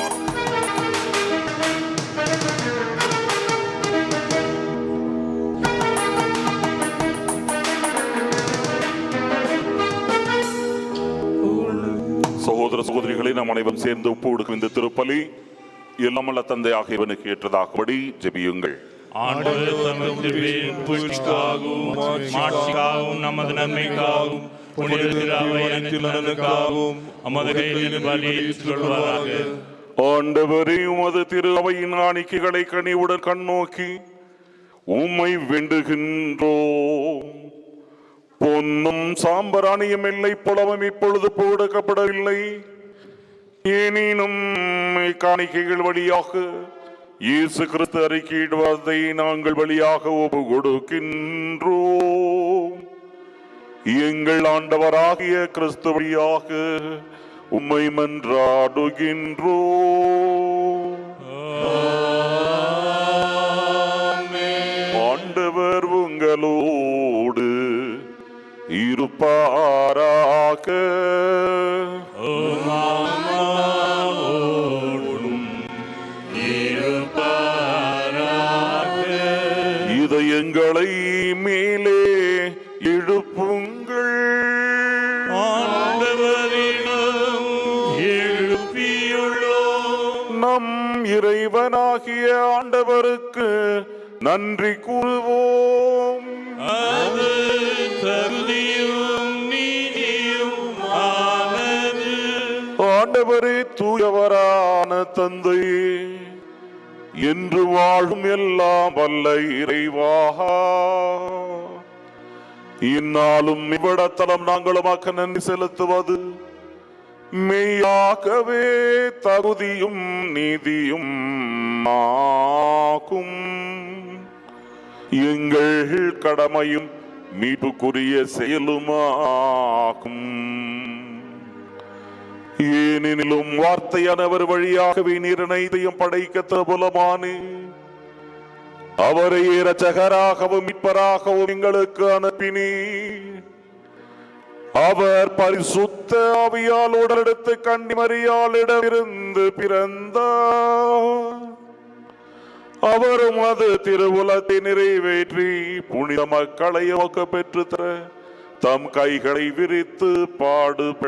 S7: சகோதர சகோதரிகளை நாம் அனைவரும் சேர்ந்து ஒப்பு கொடுக்கும் இந்த திருப்பலி எல்லாமல்ல தந்தையாக இவனுக்கு ஏற்றதாகபடி ஜெபியுங்கள்.
S1: ஆண்டவர் தமது திருவின் புகழ்ச்சிக்காகவும் மாட்சிக்காகவும் நமது நன்மைக்காகவும் புனிதத்திற்காகவும் நமது கையில் பலியிட்டுக் கொள்வாராக.
S7: ஆண்டவரே, உமது திரு அவையின் காணிக்கைகளை கனிவுடன் கண்ணோக்கி உம்மை வேண்டுகின்றோம். பொன்னும் சாம்பராணியும் இல்லை புலமும் இப்பொழுது போடுக்கப்படவில்லை. எனினும் காணிக்கைகள் வழியாக இயேசு கிறிஸ்து அறிக்கையிடுவதை நாங்கள் வழியாக ஒப்பு கொடுக்கின்றோம். எங்கள் ஆண்டவராகிய கிறிஸ்து வழியாக உம்மை மன்றாடுகின்றோம். ஆண்டவர் உங்களோடு இருப்பாராக. இதயங்களை மேலே எழுப்புங்கள்.
S1: ஆண்டவரிடம்
S7: தேவனாகிய ஆண்டவருக்கு நன்றி கூறுவோம்.
S1: அது தகுதியும் நீதியும் ஆனது.
S7: ஆண்டவரே தூயவரான தந்தையே, என்று வாழும் எல்லாம் வல்ல இறைவா, இந்நாளும் இவ்விடத்தலம் நாங்கள் உமக்கு நன்றி செலுத்துவது மெய்யாகவே தகுதியும் நீதியும் ஆகும். எங்கள் கடமையும் மீட்புக்குரிய செயலுமாகும். ஏனெனிலும் வார்த்தையானவர் வழியாகவே நீரனைத்தையும் படைக்க பிரபலமானே, அவரை இரட்சகராகவும் மீட்பராகவும் எங்களுக்கு அனுப்பினீர். அவர் பரிசுத்த ஆவியால் உடலெடுத்து கன்னிமரியாளிடமிருந்து பிறந்தார். அவரும் அது திருவுலத்தை நிறைவேற்றி புனித மக்களை உமக்கு பெற்று தர தம் கைகளை விரித்து பாடுபட்டார்.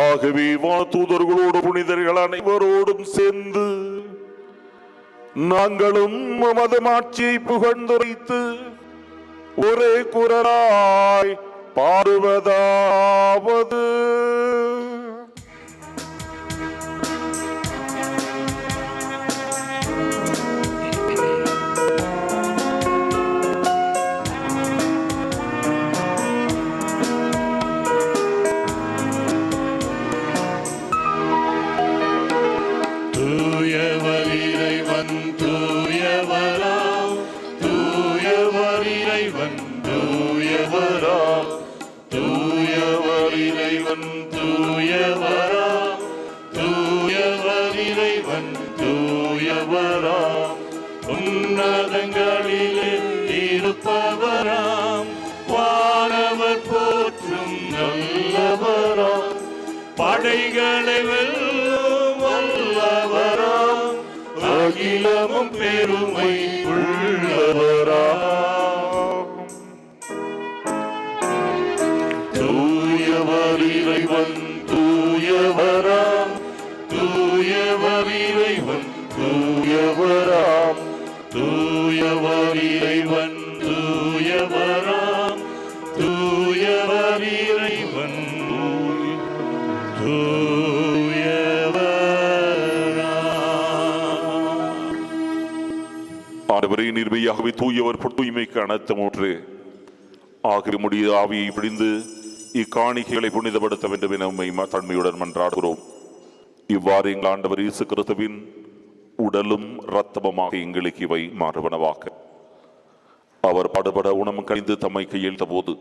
S7: ஆகவே வானதூதர்களோடு புனிதர்கள் அனைவரோடும் சேர்ந்து நாங்களும் நமது மாட்சியை புகழ்ந்துரைத்து ஒரே குரலாய் பாடுவதாவது:
S1: தூயவர் இறைவன் தூயவராம், தூயவர் இறைவன் தூயவராம், தூயவர் இறைவன் தூயவராம், தூயவர் இறைவன் தூயவராம், உன்னதங்களிலே இருப்பவராம், வானவர் போற்றும் நல்லவராம், படைகளை வெல்லும் வல்லவராம், அகிலமும் பெருமை உள்ளவராம். தூயவர் இறைவன் தூயவராம், தூயவர் இறைவன் தூயவராம், தூயவர் இறைவன் தூயவராம், தூயவர் இறைவன்
S7: ஆண்டவரே, நிர்மையாகவே தூயவர் தூய்மைக்கு அனைத்தும் ஒன்று ஆகிய முடிய ஆவியை பிடிந்து இக்காணிக்கைகளை புனிதப்படுத்த வேண்டும் என உம்மை தன்மையுடன் மன்றாடுகிறோம். இவ்வாறு எங்கள் ஆண்டவர் இயேசு கிறிஸ்துவின் உடலும் இரத்தமுமாக எங்களுக்கு இவை மாறுவனவாக. அவர் பாடுபட உணவு கழிந்து தம்மை கையெழுத்த போது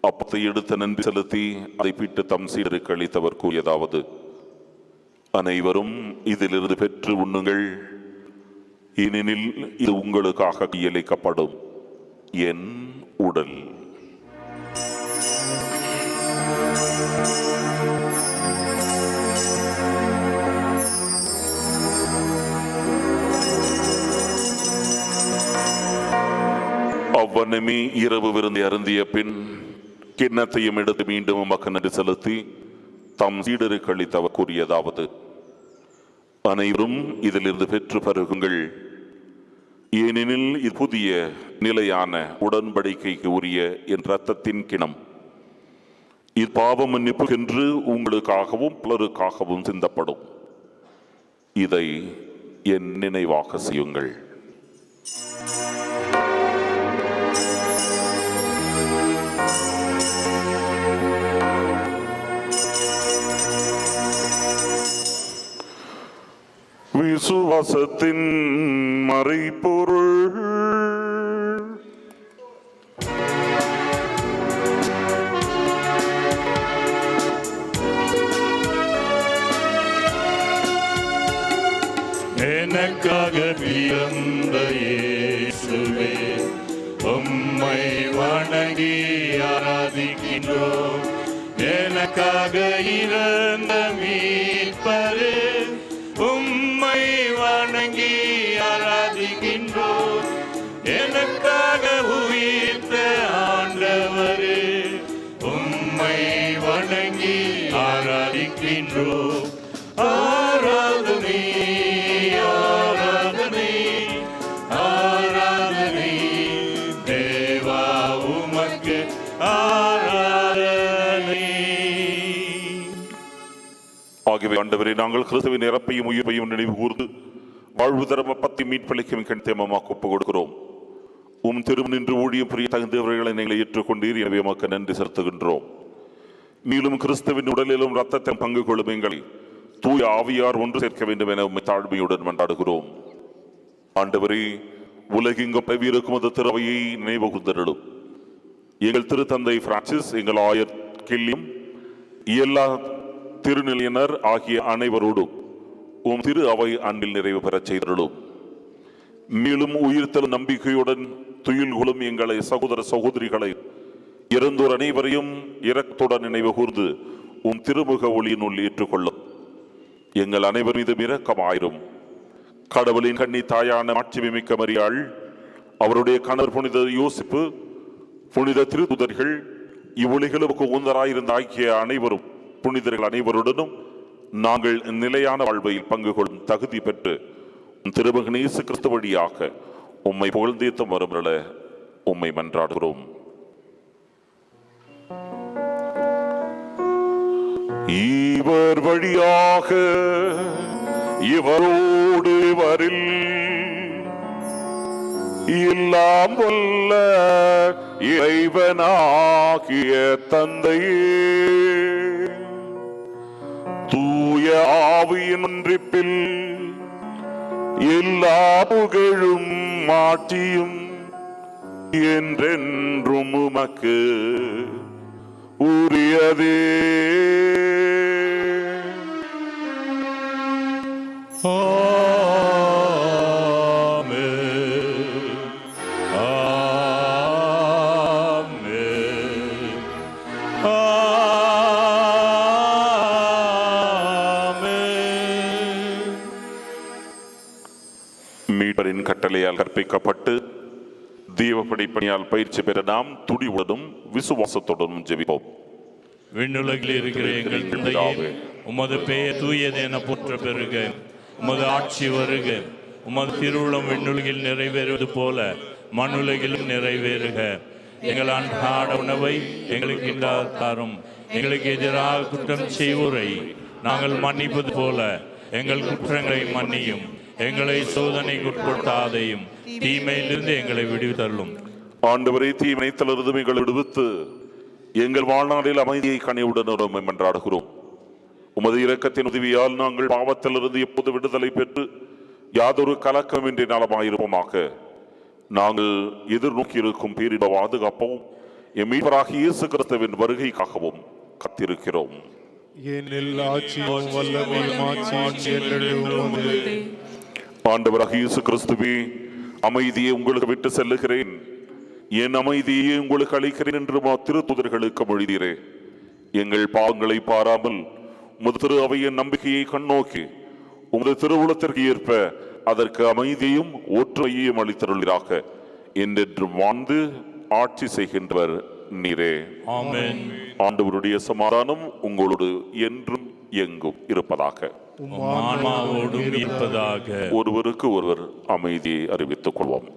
S7: அப்பத்தை எடுத்து நன்றி செலுத்தி அதை பிட்டு தம் சீடருக்கு அளித்தவர் கூறியதாவது: அனைவரும் இதிலிருந்து பெற்று உண்ணுங்கள், ஏனெனில் இது உங்களுக்காக கையளிக்கப்படும் என் உடல். அவ்வண்ணமே இரவு விருந்தை அருந்திய பின் கிண்ணத்தையும் எடுத்து மீண்டும் உமக்கு நன்றி செலுத்தி தம் சீடருக்கு அளித்தவர் கூறியதாவது: அனைவரும் இதிலிருந்து பெற்று பருகுங்கள், ஏனெனில் இது புதிய நிலையான உடன்படிக்கைக்கு உரிய என் இரத்தத்தின் கிணம். இது பாவ மன்னிப்புக்கென்று உங்களுக்காகவும் பலருக்காகவும் சிந்தப்படும். இதை என் நினைவாக செய்யுங்கள். விசுவாசத்தின் மறைபொருள்.
S1: எனக்காக பிறந்த இயேசுவே, உம்மை வணங்கி ஆராதிக்கின்றோம். எனக்காக இறந்த மீட்பரே, உம்மை வணங்கி ஆராதிக்கின்றோம். எனக்காக உயிர்த்த ஆண்டவரே, உம்மை வணங்கி ஆராதிக்கின்றோம்.
S7: ஆண்டவரே, நாங்கள் கிறிஸ்துவின் இறப்பையும் உயிர்ப்பையும் நினைவு கூர்ந்து வாழ்வு தரம் பத்தி மீட்பளிக்கும் கண்தேமமாக ஒப்புக் கொடுக்கிறோம். திரும் நின்று ஊழியம் புரிய தகுந்தவர்களை நீங்கள் ஏற்றுக்கொண்டீர். எனவே உமக்கு நன்றி செலுத்துகின்றோம். மேலும் கிறிஸ்துவின் உடலிலும் இரத்தத்திலும் பங்கு கொள்ளும் எங்களை தூய ஆவியார் ஒன்று சேர்க்க வேண்டும் என உம்மை தாழ்மையுடன் மன்றாடுகிறோம். ஆண்டவரே, உலகெங்கும் பரவியிருக்கும் அந்த திறவையை நினைவு கூர்ந்தருளும். எங்கள் திருத்தந்தை பிரான்சிஸ், எங்கள் ஆயர் கில்லியம், எல்லா திருநிலையினர் ஆகிய அனைவரோடும் திரு அவை அன்பில் நிறைவு பெறச் செய்தருளும். மேலும் உயிர்த்தல் நம்பிக்கையுடன் துயில் கொள்ளும் எங்களை சகோதர சகோதரிகளை இறந்தோர் அனைவரையும் இரக்கத்துடன் நினைவு கூர்ந்து திருமுக ஒளியினுள் ஏற்றுக்கொள்ளும். எங்கள் அனைவர் மீதும் இரக்கமாயிரும். கடவுளின் கன்னி தாயான மாட்சிமிக்க மரியாள், அவருடைய கணவர் புனித யோசிப்பு, புனித திருத்துதர்கள், இவ்வுலகிலுக்கு உந்தராயிருந்த ஆகிய அனைவரும் புனிதர்கள் அனைவருடனும் நாங்கள் நிலையான வாழ்வையில் பங்கு கொள்ளும் தகுதி பெற்று திருமகன் இயேசு கிறிஸ்து வழியாக உம்மை புகழ்ந்தேத்தும் வரும்ல உம்மை மன்றாடுகிறோம். இவர் வழியாக இவரோடு இவரில் எல்லாம் வல்ல இறைவனாகிய தந்தையே, தூய ஆவியின் ஒன்றிப்பில் எல்லா புகழும் மாற்றியும் என்றென்றும் உமக்கு உரியதே. மீட்பரின் கட்டளையால் கற்பிக்கப்பட்டு தீவப்படி பணியால் பயிற்சி பெற நாம் துடிவுடனும் விசுவாசத்துடனும் ஜெபிப்போம்.
S1: விண்ணுலகில் இருக்கிற எங்கள் தந்தையே, உமது பெயர் தூயது என போற்ற பெறுக. உமது ஆட்சி வருக. உமது திருவுளம் விண்ணுலகில் நிறைவேறுவது போல மண்ணுலகிலும் நிறைவேறுக. எங்கள் அன்றாட உணவை எங்களுக்கு இன்றாக தாரும். எங்களுக்கு எதிராக குற்றம் செய்வோரை நாங்கள் மன்னிப்பது போல எங்கள் குற்றங்களை மன்னியும். எங்களை சோதனைக்கு உட்படுத்தாதையும் தீமையிலிருந்து எங்களை விடுவித்தள்ளும்.
S7: ஆண்டவரே, தீமைத்திலிருந்து எங்களை விடுவித்து எங்கள் வாழ்நாளில் அமைதியை கனிவுடன் மன்றாடுகிறோம். உமது இரக்கத்தின் உதவியால் நாங்கள் பாவத்திலிருந்து எப்போது விடுதலை பெற்று யாதொரு கலக்கமின்றி நலமாயிருப்போமாக. நாங்கள் எதிர்நோக்கி இருக்கும் பேரிட பாதுகாப்பவும் எம் மீட்பராகிய இயேசு கிறிஸ்துவின் வருகைக்காகவும் காத்திருக்கிறோம். ஆண்டவராகிய இயேசு கிறிஸ்துவே, அமைதியை உங்களுக்கு விட்டு செல்லுகிறேன், என் அமைதியை உங்களுக்கு அளிக்கிறேன் என்று திருத்துதர்களுக்கு மொழிதீரே. எங்கள் பாவங்களை பாராமல் உமது திரு அவையின் நம்பிக்கையை கண்ணோக்கி உமது திருவுளத்திற்கு ஏற்ப அதற்கு அமைதியையும் ஒற்றுமையையும் அளித்தருள்கிறாக. என்றென்றும் வாழ்ந்து ஆட்சி செய்கின்றவர் நீரே.
S1: ஆமென்.
S7: ஆண்டவருடைய சமாதானம் உங்களோடு என்றும் எங்கும் இருப்பதாக. ஒருவருக்கு ஒருவர் அமைதியை அறிவித்துக் கொள்வோம்.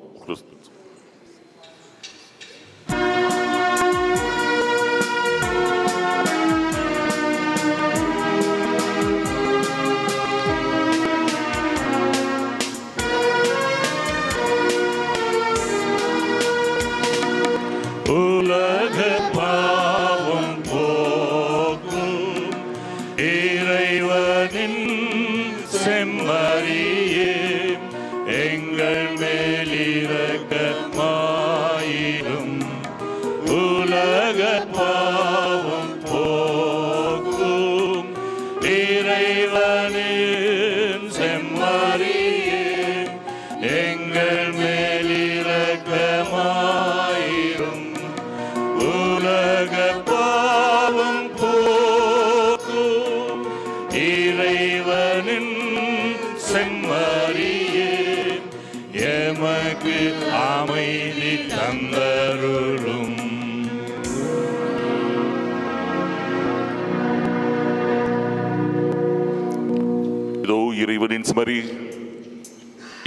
S1: உலக பாவம் போக்கும் இறைவனின் செம்மறியே, எங்கள் மேலிரக்கமாயிரும். உலக பாவம் போக்கும் இறைவனின் செம்மறியே, எங்கள் மேலிரக்கமாயிரும். உலக பாவம் போக்கும் இறைவனின் செம்மறியே, எமக்கு அமைதி தந்தருளும்.
S7: இதோ இறைவனின் செம்மறி,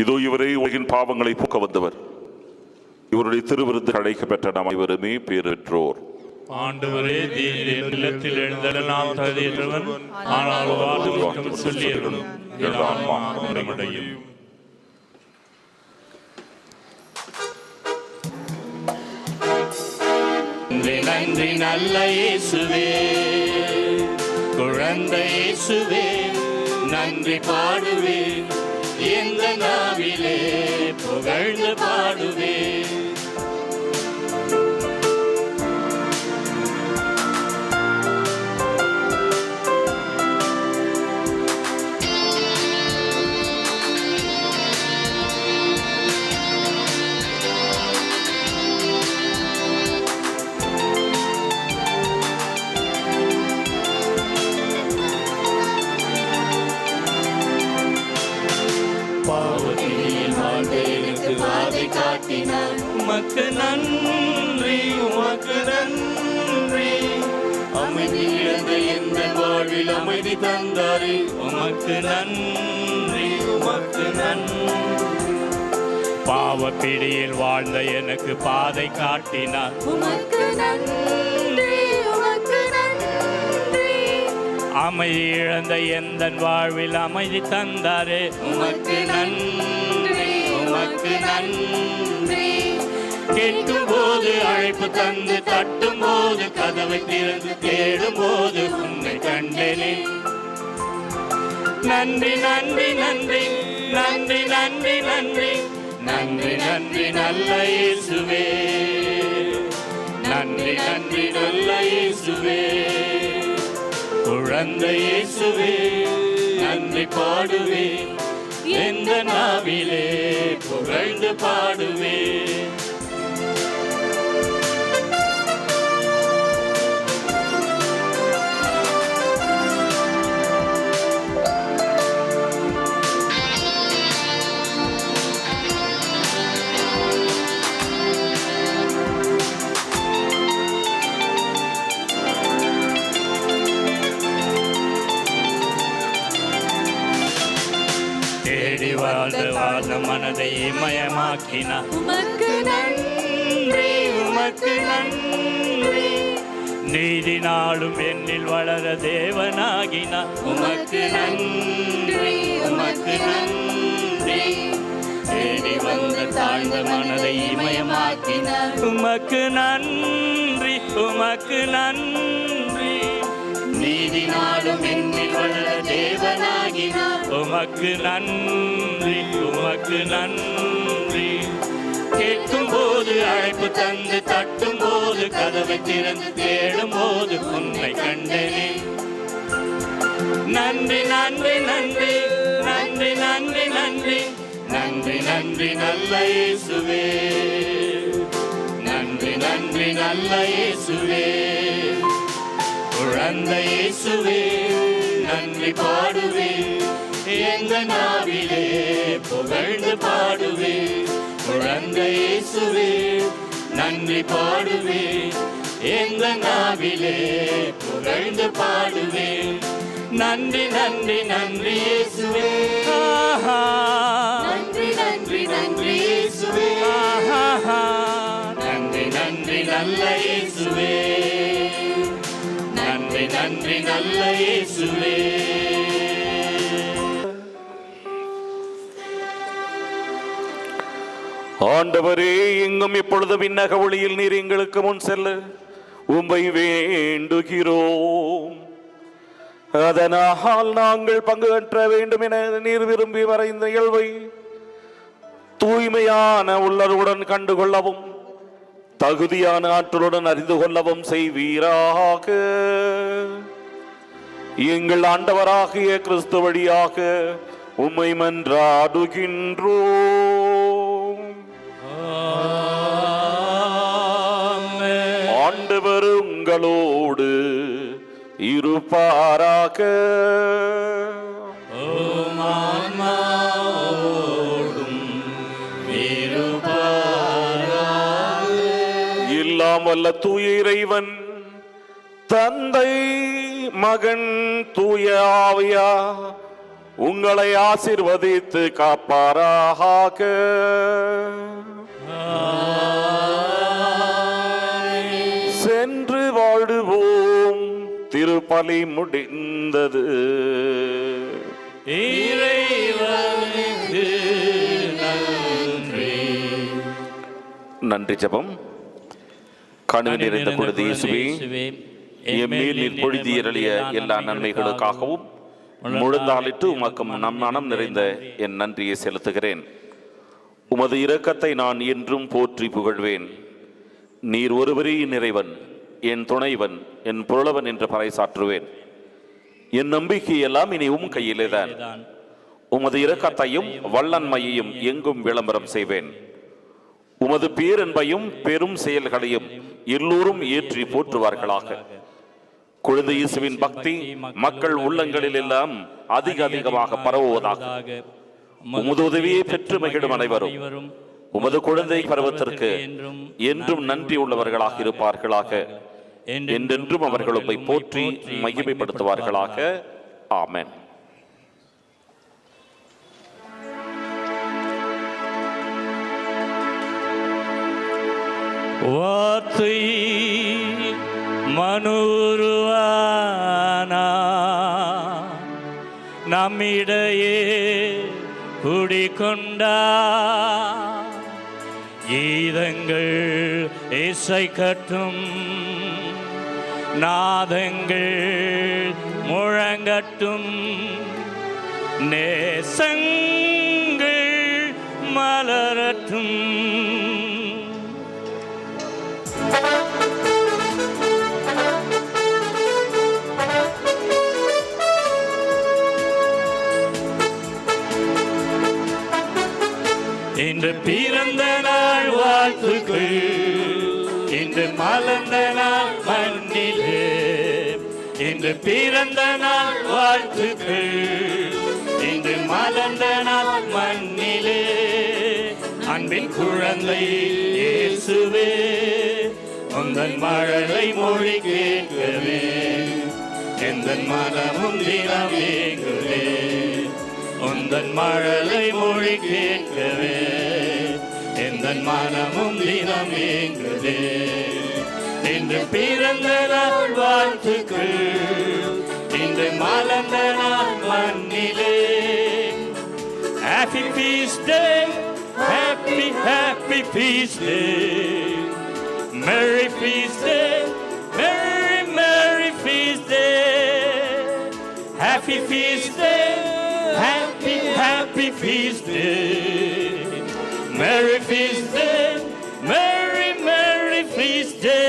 S7: இதோ இவரே உலகின் பாவங்களை போக்க வந்தவர். இவருடைய திருவிருந்து அழைக்க பெற்ற நாம் இவருமே பேர் பெற்றோர்.
S1: ஆண்டவரே, நீர் என் இல்லத்தில் எழுந்தருள நான் தகுதியற்றவன், ஆனால் வார்த்தை சொல்லியருளும், என் ஆன்மா குணமடையும். நன்றி நல்ல இயேசுவே, குழந்தை இயேசுவே, நன்றி பாடுவேன், எந்த நாவிலே புகழ்ந்து பாடுவேன். உமக்கு நன்றி, உமக்கு நன்றி, அமைதி இழந்த எந்த வாழ்வில் அமைதி தந்தாரே, உமக்கு நன்றி, உமக்கு நன்றி. பாவப்பிடியில் வாழ்ந்த எனக்கு பாதை காட்டினார், உமக்கு நன்றி, உமக்கு நன்றி. அமைதி இழந்த எந்த வாழ்வில் அமைதி தந்தாரே, உமக்கு நன்றி, உமக்கு நன்றி. கேட்கும் போது அழைப்பு தந்து, தட்டும் போது கதவை திறந்து, தேடும் போது உன்னை கண்டேனே. நன்றி நன்றி நன்றி நன்றி நன்றி நன்றி நன்றி நன்றி நல்ல இயேசுவே, நன்றி நன்றி நல்ல இயேசுவே, குழந்தை இயேசுவே, நன்றி பாடுவேன், எந்த நாவிலே புகழ்ந்து பாடுவேன். வாழ்ந்த மனதை மயமாக்கினார், உமக்கு நன்றி, உமக்கு நன்றி. நீதி நாளும் என்னில் வளர தேவனாகினார், உமக்கு நன்றி, உமக்கு நன்றி. தேடி வந்த தாழ்ந்த மனதை மயமாக்கினார், உமக்கு நன்றி, உமக்கு நன்றி. நீதி நாளும் என்னில் வளர தேவனாகினார், உமக்கு நன்றி, உமக்கு நன்றி. கேட்கும் போது அழைப்பு தந்து, தட்டும் போது கதவை திறந்து, தேடும் போது உன்னை கண்டேனே. நன்றி நன்றி நன்றி நன்றி நன்றி நன்றி நன்றி நன்றி நல்ல இயேசுவே, நன்றி நன்றி நல்ல இயேசுவே, குழந்தை இயேசுவே, நன்றி பாடுவேன், எந்த நாவிலே புகழ்ந்து பாடுவேன். குழந்தை இயேசுவே, நன்றி பாடுவேன், எந்த நாவிலே புகழ்ந்து பாடுவேன். நன்றி நன்றி நன்றி இயேசுவே, நன்றி நன்றி நன்றி இயேசுவே, நன்றி நன்றி நல்ல இயேசுவே, நன்றி நன்றி நல்ல இயேசுவே.
S2: ஆண்டவரே, எங்கும் இப்பொழுது விண்ணக ஒளியில் நீர் எங்களுக்கு முன் செல்ல உம்மை வேண்டுகிறோம். அதனால் நாங்கள் பங்கு பெற்ற வேண்டும் என நீர் விரும்பி வரைந்த இயல்பை தூய்மையான உள்ளருடன் கண்டுகொள்ளவும், தகுதியான ஆற்றலுடன் அறிந்து கொள்ளவும் செய்வீராக. எங்கள் ஆண்டவராகிய கிறிஸ்து வழியாக உம்மை மன்றாடுகின்றோம். ஆண்டவர் உங்களோடு இருப்பாராக. எல்லாம் வல்ல தூய இறைவன் தந்தை, மகன், தூய ஆவியா உங்களை ஆசீர்வதித்து காப்பாராக. சென்று
S7: திருப்பலி முடிந்தது.
S1: இறைவனுக்கு நன்றி.
S2: நன்றி ஜெபம். கனிவு நிறைந்த குழந்தை இயேசுவே, என் மேல் நீர் பொழுதியருளிய எல்லா நன்மைகளுக்காகவும் முழுந்தாளிட்டு உமக்கு நம் மனம் நிறைந்த என் நன்றியை செலுத்துகிறேன். உமது இரக்கத்தை நான் என்றும் போற்றி புகழ்வேன். நீர் ஒருவரே நிறைவன், என் துணைவன், என் புரளவன் என்று பறைசாற்றுவேன். என் நம்பிக்கை எல்லாம் இனி கையிலேதான். உமது இரக்கத்தையும் வல்லன்மையையும் எங்கும் விளம்பரம் செய்வேன். உமது பேரன்பையும் பெரும் செயல்களையும் எல்லோரும் ஏற்றி போற்றுவார்களாக. குழந்தை இயேசுவின் பக்தி மக்கள் உள்ளங்களில் எல்லாம் அதிக அதிகமாக பரவுவதாக. உமது உதவியை பெற்று மகிழும் அனைவரும் உமது குழந்தை பருவத்திற்கு என்றும் நன்றி உள்ளவர்களாக இருப்பார்களாக. என்றென்றும் அவர்கள் உம்மை போற்றி மகிமைப்படுத்துவார்களாக. ஆமென்.
S1: வார்த்தை மனுருவானா நம்மிடையே குடிகொண்டா. கீதங்கள் இசைக்கட்டும், நாதங்கள் முழங்கட்டும், நேசங்கள் மலரட்டும். இன்று பிறந்த நாள் வாழ்த்துக்கள், இன்று மலர்ந்த நாள் மண்ணிலே. இன்று பிறந்த நாள் வாழ்த்துக்கள், இன்று மலர்ந்த நாள் மண்ணிலே. அன்பின் குழந்தை இயேசுவே, உந்தன் மழலை மொழி கேட்கவே எந்த மனமும் தினம் ஏங்குவே. உந்தன் மழலை மொழி கேட்கவே எந்த மனமும் தினம் ஏங்குதே. இன்று பிறந்த நாள் வாழ்த்துக்கள், இன்று மலர்ந்த நாள் மண்ணிலே. Happy Feast Day, Happy Happy Feast Day, Merry Feast Day, Merry Merry Feast Day. Happy Feast Day, Happy Happy Feast Day, Merry Feast Day, Merry Merry Feast Day.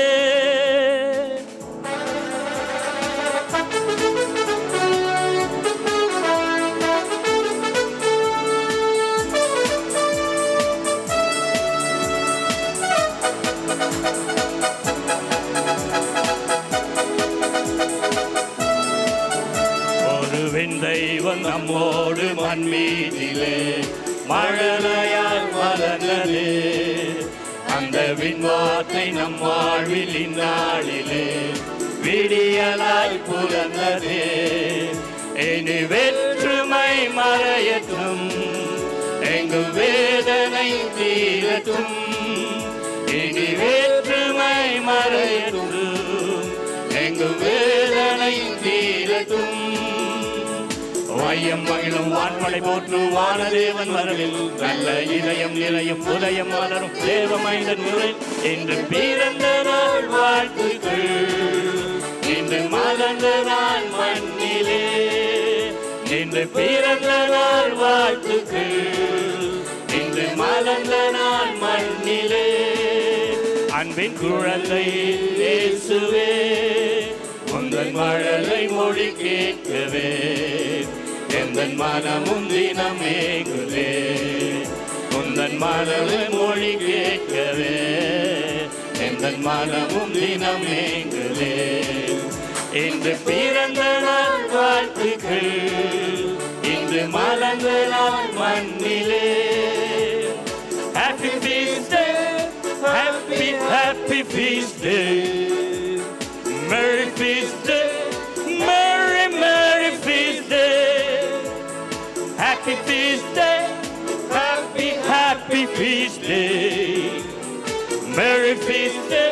S1: தெய்வம் நம்மோடு மண்மீதிலே மழலையால் வளர்ந்ததே. அந்த விண்வார்த்தை நம் வாழ்வில் இந்நாளிலே விடியலாய் புலர்ந்ததே. இனி வேற்றுமை மறையட்டும், எங்கு வேதனை தீரட்டும். இனி வேற்றுமை மறையட்டும், எங்கு வேதனை தீரட்டும். வையம் மகிழும் வான்மலை போற்று வானதேவன் வரவில் நல்ல இதயம் நிலையும் உதயம் வளரும் தேவ மைந்தன் முறை. இன்று பிறந்த நாள் வாழ்த்துக்கள், இன்று மலர்ந்த நாள் மண்ணிலே. இன்று பிறந்த நாள் வாழ்த்துக்கள், இன்று மலர்ந்த நாள் மண்ணிலே. அன்பின் குழந்தை இயேசுவே, உந்தன் மழலை மொழி கேட்கவே எந்தன் மனமும் தினம் ஏங்குதே. உந்தன் மழலை மொழி கேட்கவே எந்தன் மனமும் தினம் ஏங்குதே. இன்று பிறந்த நாள் வாழ்த்துக்கள், இன்று மலர்ந்த நாள் மண்ணிலே. Happy Feast Day, Happy Happy Feast Day, Merry Feast Day, Merry Merry Feast Day. Happy Feast Day, Happy Happy Feast Day, Merry Feast Day.